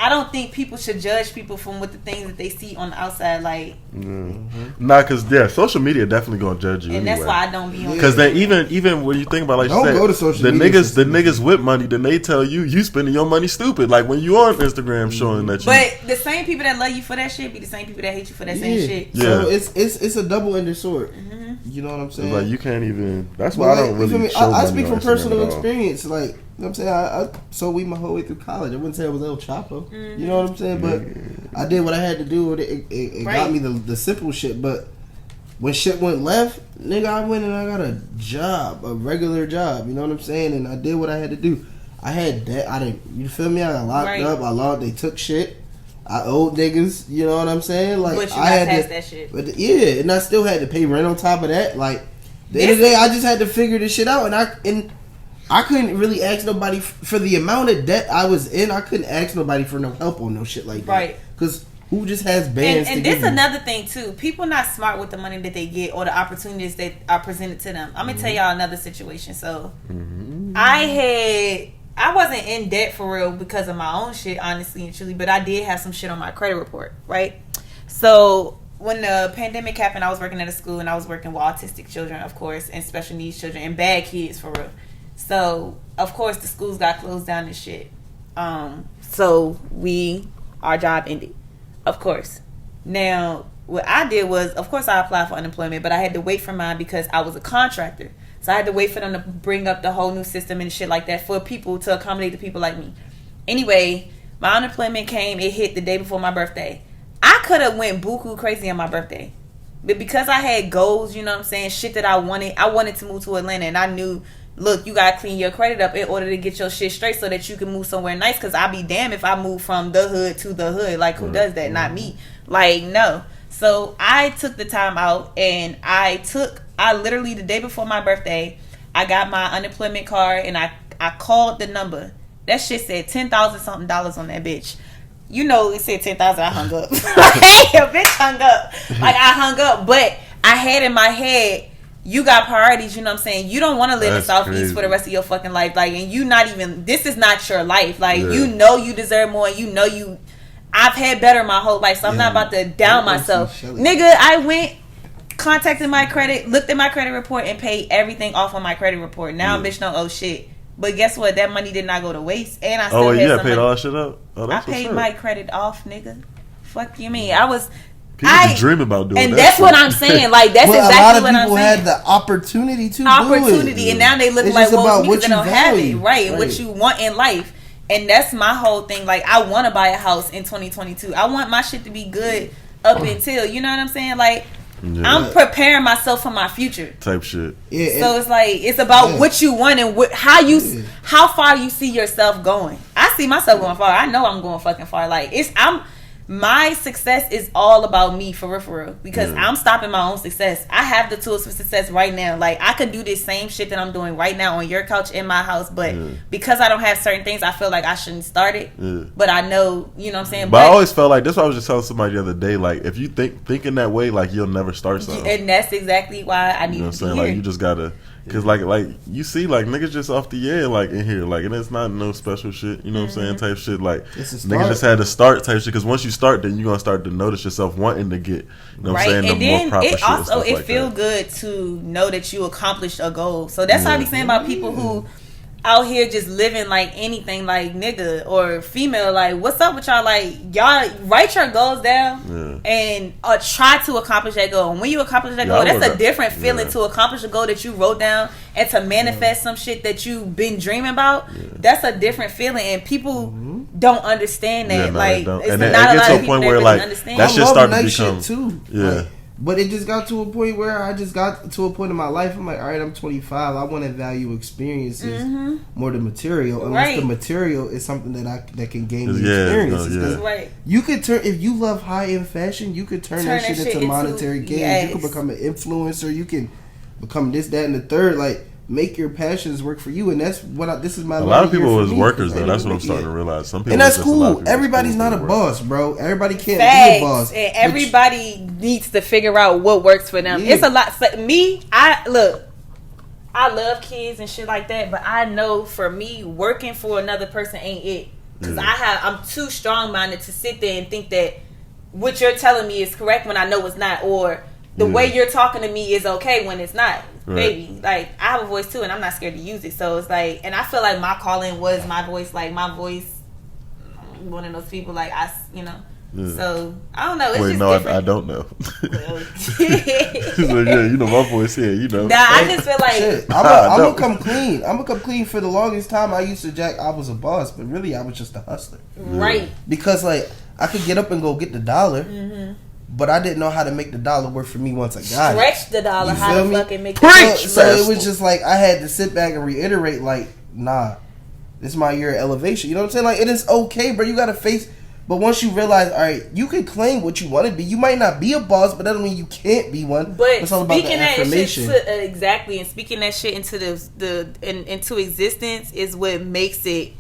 I don't think people should judge people from what the things that they see on the outside. Like, nah, cause social media definitely gonna judge you. And anyway. that's why I don't be on. Cause then even when you think about, like, don't you said, go to social the media niggas with money, then they tell you spending your money stupid. Like when you on Instagram showing that you. But the same people that love you for that shit be the same people that hate you for that same shit. Yeah. So it's a double-ended sword. You know what I'm saying? It's like you can't even. That's why I don't really. I speak from personal experience. Like, you know what I'm saying? I sold weed my whole way through college. I wouldn't say I was El Chapo. You know what I'm saying? But I did what I had to do. It got me the simple shit. But when shit went left, nigga, I went and I got a job, a regular job. You know what I'm saying? And I did what I had to do. I had debt. I didn't. You feel me? I got locked up. They took shit. I owed niggas. You know what I'm saying? Like but you I had had to, that shit. But yeah, and I still had to pay rent on top of that. Like the end of the day, I just had to figure this shit out, and I couldn't really ask nobody for the amount of debt I was in. I couldn't ask nobody for no help on no shit like that. Right. Because who just has bands and this another thing too. People not smart with the money that they get or the opportunities that are presented to them. I'm gonna tell y'all another situation. So I wasn't in debt for real because of my own shit, honestly and truly, but I did have some shit on my credit report, right? So when the pandemic happened, I was working at a school and I was working with autistic children, of course, and special needs children and bad kids for real. So of course the schools got closed down and shit. So our job ended. Of course. Now, what I did was, of course, I applied for unemployment, but I had to wait for mine because I was a contractor. So I had to wait for them to bring up the whole new system and shit like that for people to accommodate the people like me. Anyway, my unemployment came. It hit the day before my birthday. I could have went buku crazy on my birthday. But because I had goals, you know what I'm saying, shit that I wanted to move to Atlanta, and I knew, look, you gotta clean your credit up in order to get your shit straight so that you can move somewhere nice. Because I'd be damned if I move from the hood to the hood. Like, who does that? Not me. Like, no. So I took the time out, and I literally the day before my birthday, I got my unemployment card, and I called the number. That shit said $10,000 something on that bitch. You know, it said 10,000. I hung up. Hey, a bitch hung up. Like, I hung up, but I had in my head, you got priorities, you know what I'm saying? You don't want to live in Southeast for the rest of your fucking life. Like, and you not even, this is not your life. Like, you know you deserve more. You know I've had better my whole life, so I'm not about to down myself. Nigga, I went, contacted my credit, looked at my credit report, and paid everything off on my credit report. Now, bitch don't owe shit. But guess what? That money did not go to waste. And I still had some paid money. all that shit up? Oh, I paid my credit off, nigga. Fuck you mean? People just dream about doing and that. And that's what I'm saying. Like, that's exactly what I'm saying. A lot of people had the opportunity to do it. And now they look like, well, because they don't have it. Right, and what you want in life. And that's my whole thing. Like, I want to buy a house in 2022. I want my shit to be good up until, you know what I'm saying? Like, I'm preparing myself for my future. Type shit. Yeah, so it's like, it's about what you want and how far you see yourself going. I see myself going far. I know I'm going fucking far. Like, my success is all about me, for real. Because I'm stopping my own success. I have the tools for success right now. Like, I could do this same shit that I'm doing right now on your couch in my house. But because I don't have certain things, I feel like I shouldn't start it. But I know, you know what I'm saying? But I always felt like, that's what I was just telling somebody the other day. Like, if you thinking that way, like, you'll never start something. And that's exactly why I need to be here. You know what I'm saying? Like, you just gotta... Because, like you see, like, niggas just off the air, like, in here. Like, and it's not no special shit, you know what I'm saying, type shit. Like, niggas just had to start type shit. Because once you start, then you're going to start to notice yourself wanting to get, you know what I'm saying, and the then more proper it shit and also, stuff it like feel that. good to know that you accomplished a goal. So that's what I be saying about people who out here just living like anything, like nigga or female. Like, what's up with y'all? Like, y'all write your goals down and try to accomplish that goal. And when you accomplish that goal, that's a different feeling to accomplish a goal that you wrote down and to manifest some shit that you've been dreaming about. That's a different feeling, and people don't understand that. Like, it's and not a lot of people that really understand. That shit started to become too. Yeah. But it just got to a point where I just got to a point in my life. I'm like, all right, I'm 25. I want to value experiences more than material. Unless the material is something that can gain me experiences. You could turn, if you love high end fashion, you could turn that shit into monetary gains. You could become an influencer. You can become this, that, and the third. Like, make your passions work for you, and that's what this is my. A lot of people was workers though. That's what I'm starting to realize. Some people, and that's cool. Everybody's not a boss, bro. Everybody can't be a boss. And everybody needs to figure out what works for them. It's a lot. I love kids and shit like that, but I know for me, working for another person ain't it. Because I'm too strong minded to sit there and think that what you're telling me is correct when I know it's not, or the way you're talking to me is okay when it's not. Baby, like, I have a voice too, and I'm not scared to use it. So it's like, and I feel like my calling was my voice. Like, my voice, one of those people, like, so I don't know. It's just different. I don't know. So, you know my voice here. You know. Nah, I just feel like I'm gonna come clean. I'm gonna come clean. For the longest time, I used to jack. I was a boss, but really, I was just a hustler. Right. Because, like, I could get up and go get the dollar. but I didn't know how to make the dollar work for me once I got it. Stretch the dollar, You how feel to me? fucking make So it was just like I had to sit back and reiterate, like, nah, this is my year of elevation. You know what I'm saying? Like, it is okay, bro. You gotta face. But once you realize, all right, you can claim what you want to be. You might not be a boss, but that don't mean you can't be one. But it's all about the speaking that affirmation. shit to, exactly, and speaking that shit into into existence is what makes it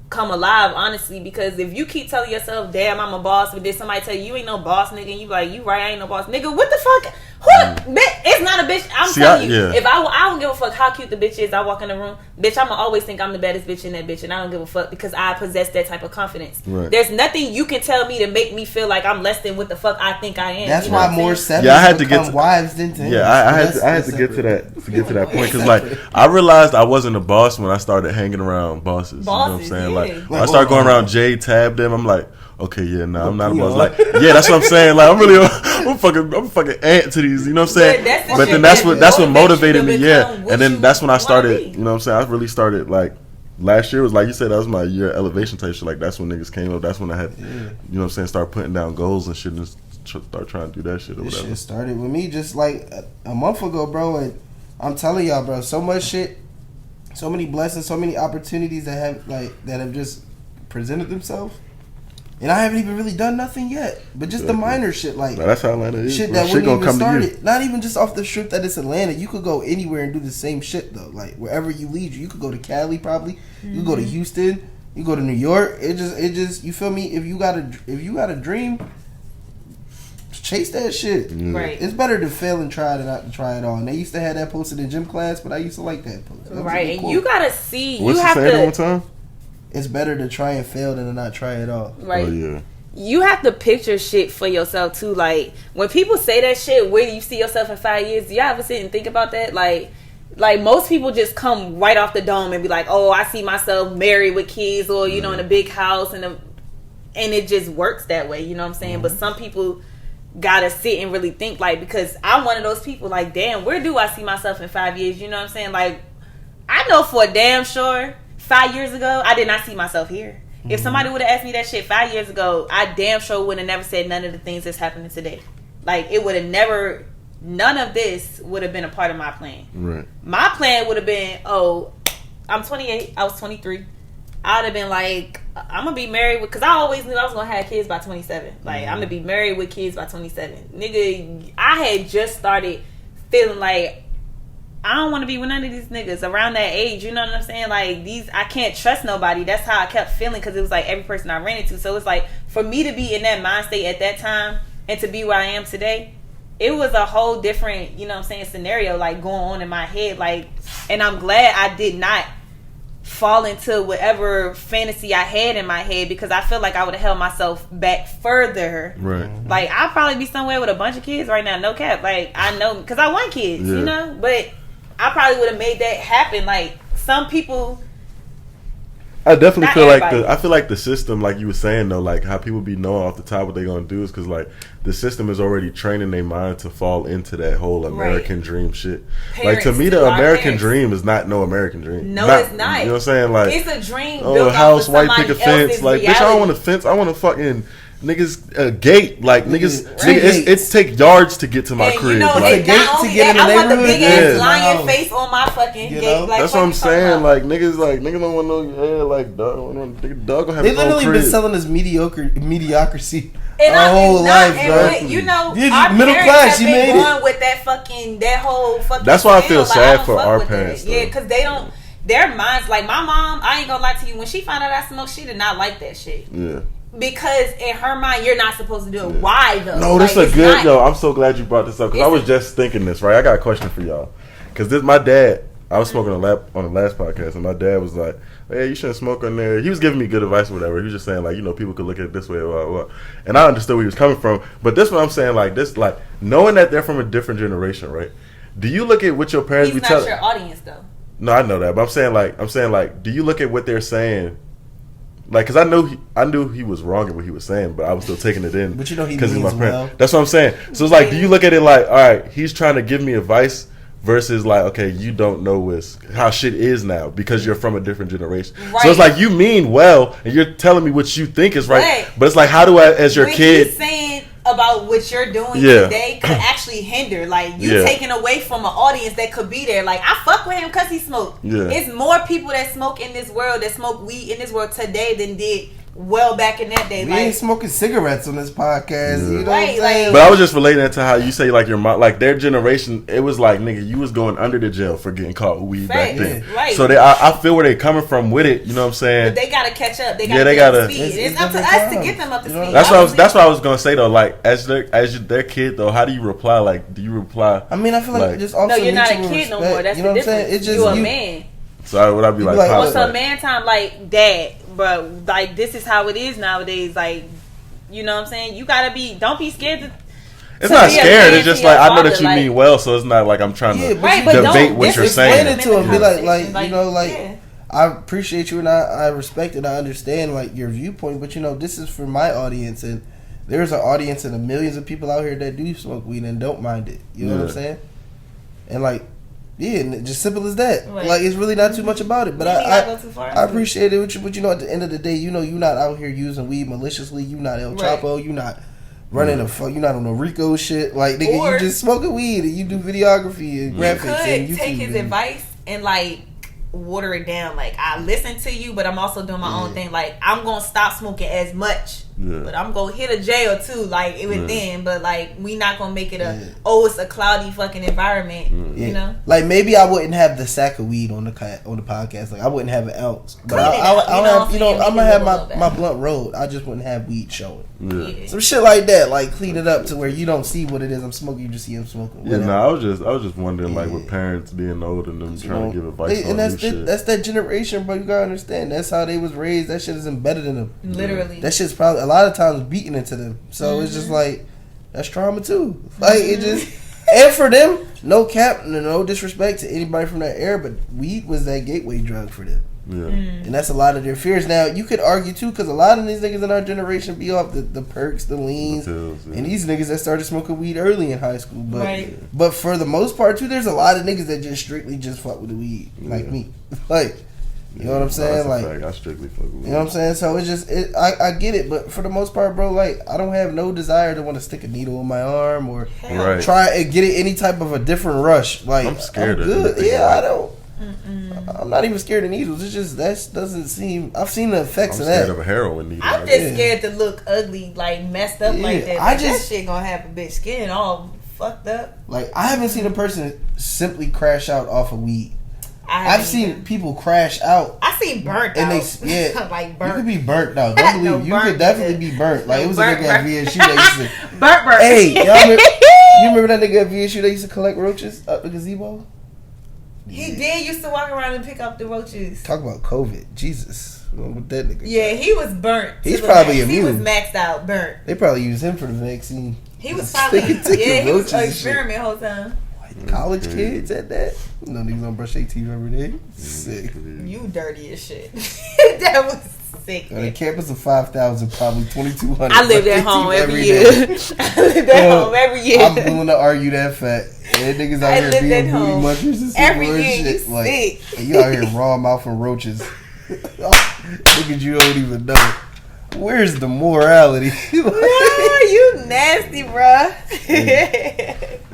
come alive, honestly. Because if you keep telling yourself, "Damn, I'm a boss," but then somebody tell you ain't no boss, nigga, and you like, "You right, I ain't no boss, nigga." What the fuck? It's not a bitch. I'm telling you, if I don't give a fuck how cute the bitch is, I walk in the room, bitch, I'ma always think I'm the baddest bitch in that bitch, and I don't give a fuck because I possess that type of confidence. Right. There's nothing you can tell me to make me feel like I'm less than what the fuck I think I am. That's why more sevens I had to get wives than 10. Yeah, I had to get to that point because like I realized I wasn't a boss when I started hanging around bosses. You know what I'm saying? Yeah. Like when I started going around J, Tab them, I'm like, okay, yeah, nah, I'm not a boss. Like, yeah, that's what I'm saying. Like, I'm a fucking ant to these. You know what I'm saying? But then that's what motivated me. Yeah, and then that's when I started. You know what I'm saying? I really started like last year was like you said. That was my year of elevation type shit. Like that's when niggas came up. That's when I had, you know what I'm saying, start putting down goals and shit and start trying to do that shit or whatever. This shit started with me just like a month ago, bro. And I'm telling y'all, bro, so much shit, so many blessings, so many opportunities that have just presented themselves. And I haven't even really done nothing yet, but just the minor shit, like that's how Atlanta is. Shit that wouldn't even started. Not even just off the strip that it's Atlanta. You could go anywhere and do the same shit though. Like wherever you lead you, could go to Cali probably. You could go to Houston. You go to New York. It just you feel me? If you got a dream, chase that shit. Right. It's better to fail and try than not to try it all. And they used to have that posted in gym class, but I used to like that post. Right, and you gotta see. What's you the have saying to. one time? It's better to try and fail than to not try at all. Right. Oh yeah. You have to picture shit for yourself too. Like when people say that shit, where do you see yourself in 5 years? Do y'all ever sit and think about that? Like most people just come right off the dome and be like, "Oh, I see myself married with kids, or you know, in a big house," and it just works that way. You know what I'm saying? But some people gotta sit and really think, like, because I'm one of those people. Like, damn, where do I see myself in 5 years? You know what I'm saying? Like, I know for a damn sure 5 years ago, I did not see myself here. If somebody would have asked me that shit 5 years ago, I damn sure would have never said none of the things that's happening today. Like, it would have never, none of this would have been a part of my plan. Right. My plan would have been, oh, I'm 28, I was 23. I would have been like, I'm going to be married because I always knew I was going to have kids by 27. Like, I'm going to be married with kids by 27. Nigga, I had just started feeling like, I don't want to be with none of these niggas around that age. You know what I'm saying? Like, I can't trust nobody. That's how I kept feeling because it was like every person I ran into. So it's like, for me to be in that mind state at that time and to be where I am today, it was a whole different, you know what I'm saying, scenario like going on in my head. Like, and I'm glad I did not fall into whatever fantasy I had in my head because I feel like I would have held myself back further. Right. Like, I'd probably be somewhere with a bunch of kids right now, no cap. Like, I know, because I want kids, you know? But I probably would have made that happen. Like, some people, I definitely feel everybody. like I feel like the system, like you were saying though, like how people be knowing off the top what they're gonna do is because like the system is already training their mind to fall into that whole American dream shit. Parents, like to me, the our American parents. dream is not no American dream. No, Not, it's not. You know what I'm saying? Like It's a dream oh, built a house, off of white somebody picket fence. else's Like bitch, I don't reality. want a fence. I want a fucking niggas gate. Like niggas, Right. it take yards to get to my And crib. you know, like, it's not only to get that, in the I want the neighborhood? big ass Yeah. lion No. face on my fucking You gate. know? Like, that's what what I'm you talking saying. about? Like niggas don't want no like dog gonna have They his own literally crib. been selling us mediocrity And our whole life, and bro. with, you know, You're our middle parents class, have you been made it. going with that whole fucking. That's why I feel style. sad I don't for fuck our with parents, that. Yeah, though. because they don't. Their minds, like my mom, I ain't gonna lie to you. When she found out I smoked, she did not like that shit. Yeah. Because in her mind, you're not supposed to do it. Why though? No, this Like, is it's good. not- Yo, I'm so glad you brought this up because I It's was just thinking this. Right, I got a question for y'all. Because my dad, I was smoking on the last podcast, and my dad was like, "Hey, you shouldn't smoke on there." He was giving me good advice or whatever. He was just saying like, you know, people could look at it this way, blah, blah, blah. And I understood where he was coming from. But this is what I'm saying, like this, like knowing that they're from a different generation, right? Do you look at what your parents He's be not telling? your audience though. No, I know that, but I'm saying like, do you look at what they're saying? Like, cause I knew he was wrong in what he was saying, but I was still taking it in. But you know he he's means my friend. well. That's what I'm saying. So it's like, do you look at it like, all right, he's trying to give me advice versus like, okay, you don't know how shit is now because you're from a different generation. Right. So it's like you mean well, and you're telling me what you think is right, Right. but it's like, how do I, as your When kid, he's saying about what you're doing today could actually hinder. Like, you taking away from an audience that could be there. Like, I fuck with him because he smoked. Yeah. It's more people that smoke in this world, that smoke weed in this world today than did well back in that day. We ain't smoking cigarettes on this podcast. You know what I'm saying? But I was just relating that to how you say, like, your mom, like, their generation, it was like, nigga, you was going under the jail for getting caught with weed back then. Right. So I feel where they coming from with it, you know what I'm saying? But they gotta catch up. They gotta get up to speed. It's up to us to get them up to speed. That's what I was gonna say though. Like, as their kid though, how do you reply? Like, do you reply? I mean, I feel like just also no, you're not a kid no more. That's the difference. It's just you're a man. So would I be like, what's a man time? Like, dad, bro, like, this is how it is nowadays. Like, you know what I'm saying? You gotta don't be scared to. It's not scared. It's just like, I know that you mean well, so it's not like I'm trying to debate what you're saying. Explain it to him. Be like, you know, like, I appreciate you and I respect and I understand, like, your viewpoint, but, you know, this is for my audience, and there's an audience and the millions of people out here that do smoke weed and don't mind it. You know what I'm saying? And, like, just simple as that. Right. Like, it's really not too much about it. But I appreciate it. But you know, at the end of the day, you know, you're not out here using weed maliciously. You're not El Chapo. You're not running you're not on no Rico shit. Like, nigga, you just smoking weed and you do videography and graphics and YouTube. You could take his advice and, like, water it down. Like, I listen to you, but I'm also doing my own thing. Like, I'm gonna stop smoking as much, but I'm gonna hit a jail too. Like, it was then, but like, we not gonna make it it's a cloudy fucking environment. You know, like, maybe I wouldn't have the sack of weed on the podcast. Like, I wouldn't have an ounce, but I'll have, you know, I'm gonna have my blunt rolled. I just wouldn't have weed showing. Some shit like that, like, clean it up to where you don't see what it is I'm smoking. You just see him smoking. I was just wondering, like, with parents being old and them trying to give advice on shit. That's that generation, bro. You gotta understand. That's how they was raised. That shit is embedded in them. Literally, that shit's probably a lot of times beaten into them. So it's just like, that's trauma too. Like, it just, and for them, no cap, no disrespect to anybody from that era, but weed was that gateway drug for them. And that's a lot of their fears. Now, you could argue too, because a lot of these niggas in our generation be off the perks, the leans, and these niggas that started smoking weed early in high school. But for the most part too, there's a lot of niggas that just strictly just fuck with the weed, like me. Like, you know what I'm saying? Like, I strictly fuck with weed. You know what I'm saying? So it's just, I get it, but for the most part, bro, like, I don't have no desire to want to stick a needle in my arm or try and get it any type of a different rush. Like, I'm scared of it. Yeah, I don't. I'm not even scared of needles. It's just, that doesn't seem. I've seen the effects of that. I'm scared of a heroin needle. I'm just scared to look ugly, like, messed up like that. Like, that shit gonna have a bitch skin all fucked up. Like, I haven't seen a person simply crash out off of weed. I've seen people crash out. I seen burnt and out. Like, burnt. You could be burnt out. Don't believe you could definitely be burnt. Like, it was a nigga at VSU that used to burnt. Hey, you remember that nigga at VSU that used to collect roaches up the gazebo? He did used to walk around and pick up the roaches. Talk about COVID. Jesus. What that nigga got? He was burnt. He's probably immune. He was maxed out, burnt. They probably used him for the vaccine. He was probably he was an experiment the whole time. College kids at that? No niggas don't brush their teeth every day. Sick. You dirty as shit. That was sick. On a campus of 5,000, probably 2,200. I lived at home every year. I lived at home every year. I'm willing to argue that fact. And niggas out here being booty munchers and every year. Shit. You like, sick. You out here raw mouthing roaches. Niggas you don't even know. Where's the morality? You nasty, bruh.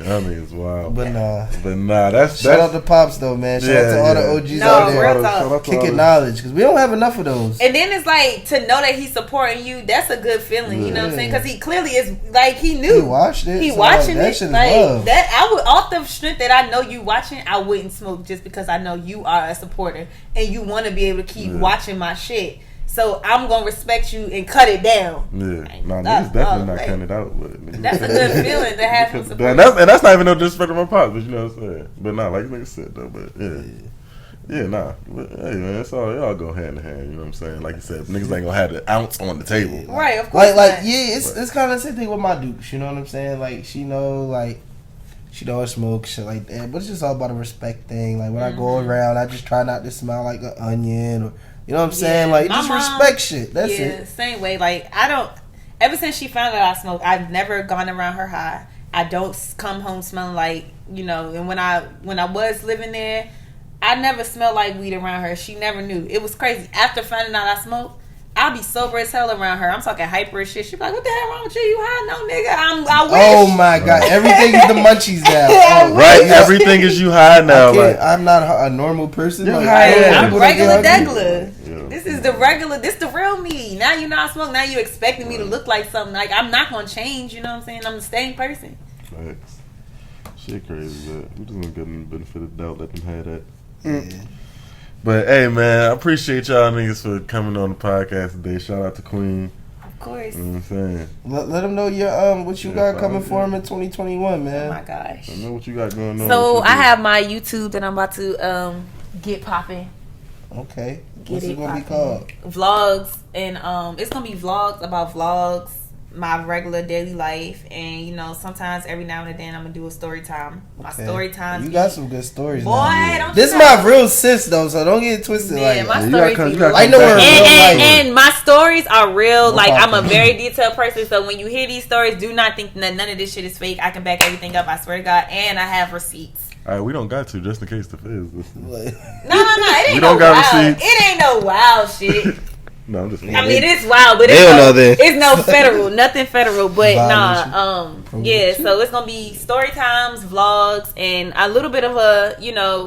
I mean, it's wild. But nah, that's shout out to Pops though, man. Shout out to all the OGs out there kicking knowledge, because we don't have enough of those. And then it's like, to know that he's supporting you, that's a good feeling. You know what I'm saying? Because he clearly is, like, he knew. He watched it. He watching it. Like, that, I would, off the strength that I know you watching, I wouldn't smoke just because I know you are a supporter and you want to be able to keep watching my shit. So I'm gonna respect you and cut it down. Yeah, niggas definitely not cutting it out. But that's a good feeling to have him support. And that's not even no disrespect to my pops, but you know what I'm saying. But nah, like niggas said though. But nah. But hey man, it's all go hand in hand. You know what I'm saying? Like you said, niggas ain't gonna have the ounce on the table. Right, of course. It's kind of the same thing with my dukes. You know what I'm saying? Like, she know I smoke shit like that. But it's just all about a respect thing. Like, when I go around, I just try not to smell like an onion or. You know what I'm saying? Like, just respect shit. That's it. Same way. Like, I don't. Ever since she found out I smoke, I've never gone around her high. I don't come home smelling like, you know. And when I was living there, I never smelled like weed around her. She never knew. It was crazy. After finding out I smoked, I'll be sober as hell around her. I'm talking hyper as shit. She be like, what the hell wrong with you? You high? No, nigga. I wish. Oh my god, everything is the munchies now. Oh, Right, everything is you high now. Like, I'm not a normal person. You're Like, high. I'm regular Degler. Yeah. This is the regular. This the real me. Now you know I smoke. Now you expecting me to look like something. Like I'm not gonna change. You know what I'm saying? I'm the same person. Facts. Shit crazy, but we just gonna give them the benefit of the doubt, let them have that. Yeah. But hey, man, I appreciate y'all niggas for coming on the podcast today. Shout out to Kween. Of course. You know what I'm saying? Let them know your what you got coming for them in 2021, man. Oh my gosh. I know what you got going on. So I have my YouTube that I'm about to get popping. Okay. Get What's it gonna be popping. called? Vlogs, and it's gonna be vlogs about vlogs, my regular daily life, and you know sometimes every now and then I'm gonna do a story time. My Okay. story time. You got some good stories. Boy, now. don't This you is know? my real sis though, so don't get it twisted. Yeah, like, my you stories gotta be come I know back her to real that. life. and my stories are real. No Like I'm a problem. very detailed person, so when you hear these stories, do not think that none of this shit is fake. I can back everything up. I swear to God, and I have receipts. All right, we don't got to, just in case the feds listen. No, it ain't We no don't got wild. receipts. It ain't no wild shit. No, I'm just I mean, it's wild, but They don't know that. it's no federal, nothing federal. But Violation. yeah. So it's gonna be story times, vlogs, and a little bit of a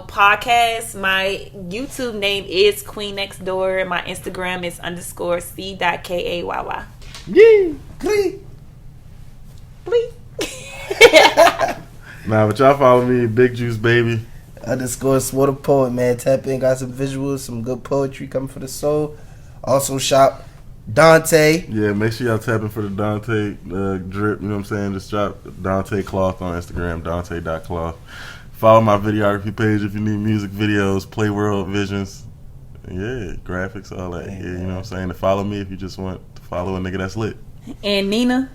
podcast. My YouTube name is Queen Next Door, and my Instagram is _c.kayy. Yeah. Nah, but y'all follow me, Big Juice Baby. _Swore the Poet, man. Tap in, got some visuals, some good poetry coming for the soul. Also shop Dante. Yeah, make sure y'all tapping for the Dante drip. You know what I'm saying? Just drop Dante Cloth on Instagram, Dante.cloth. Follow my videography page if you need music videos, Play World Visions. Yeah, graphics, all that. Yeah, you know what I'm saying? To follow me if you just want to follow a nigga that's lit. And Nina,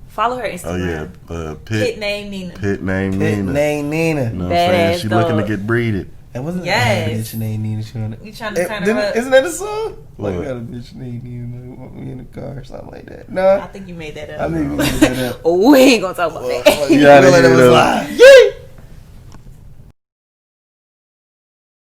follow her Oh Instagram. yeah, Pit name Nina. Pit name Pit Nina. name Nina. You know what I'm saying? Badass She looking to dog. get breeded. And wasn't Yes. that a bitch named Nina? She wanna- You trying to turn her up? Isn't that a song? What? Like, got a bitch named Nina, want me in the car or something like that. I No, think you made that I up. think we made that up. Oh, we ain't gonna talk about that. Yeah, Feel like yeah, it was yeah. live. Yeah.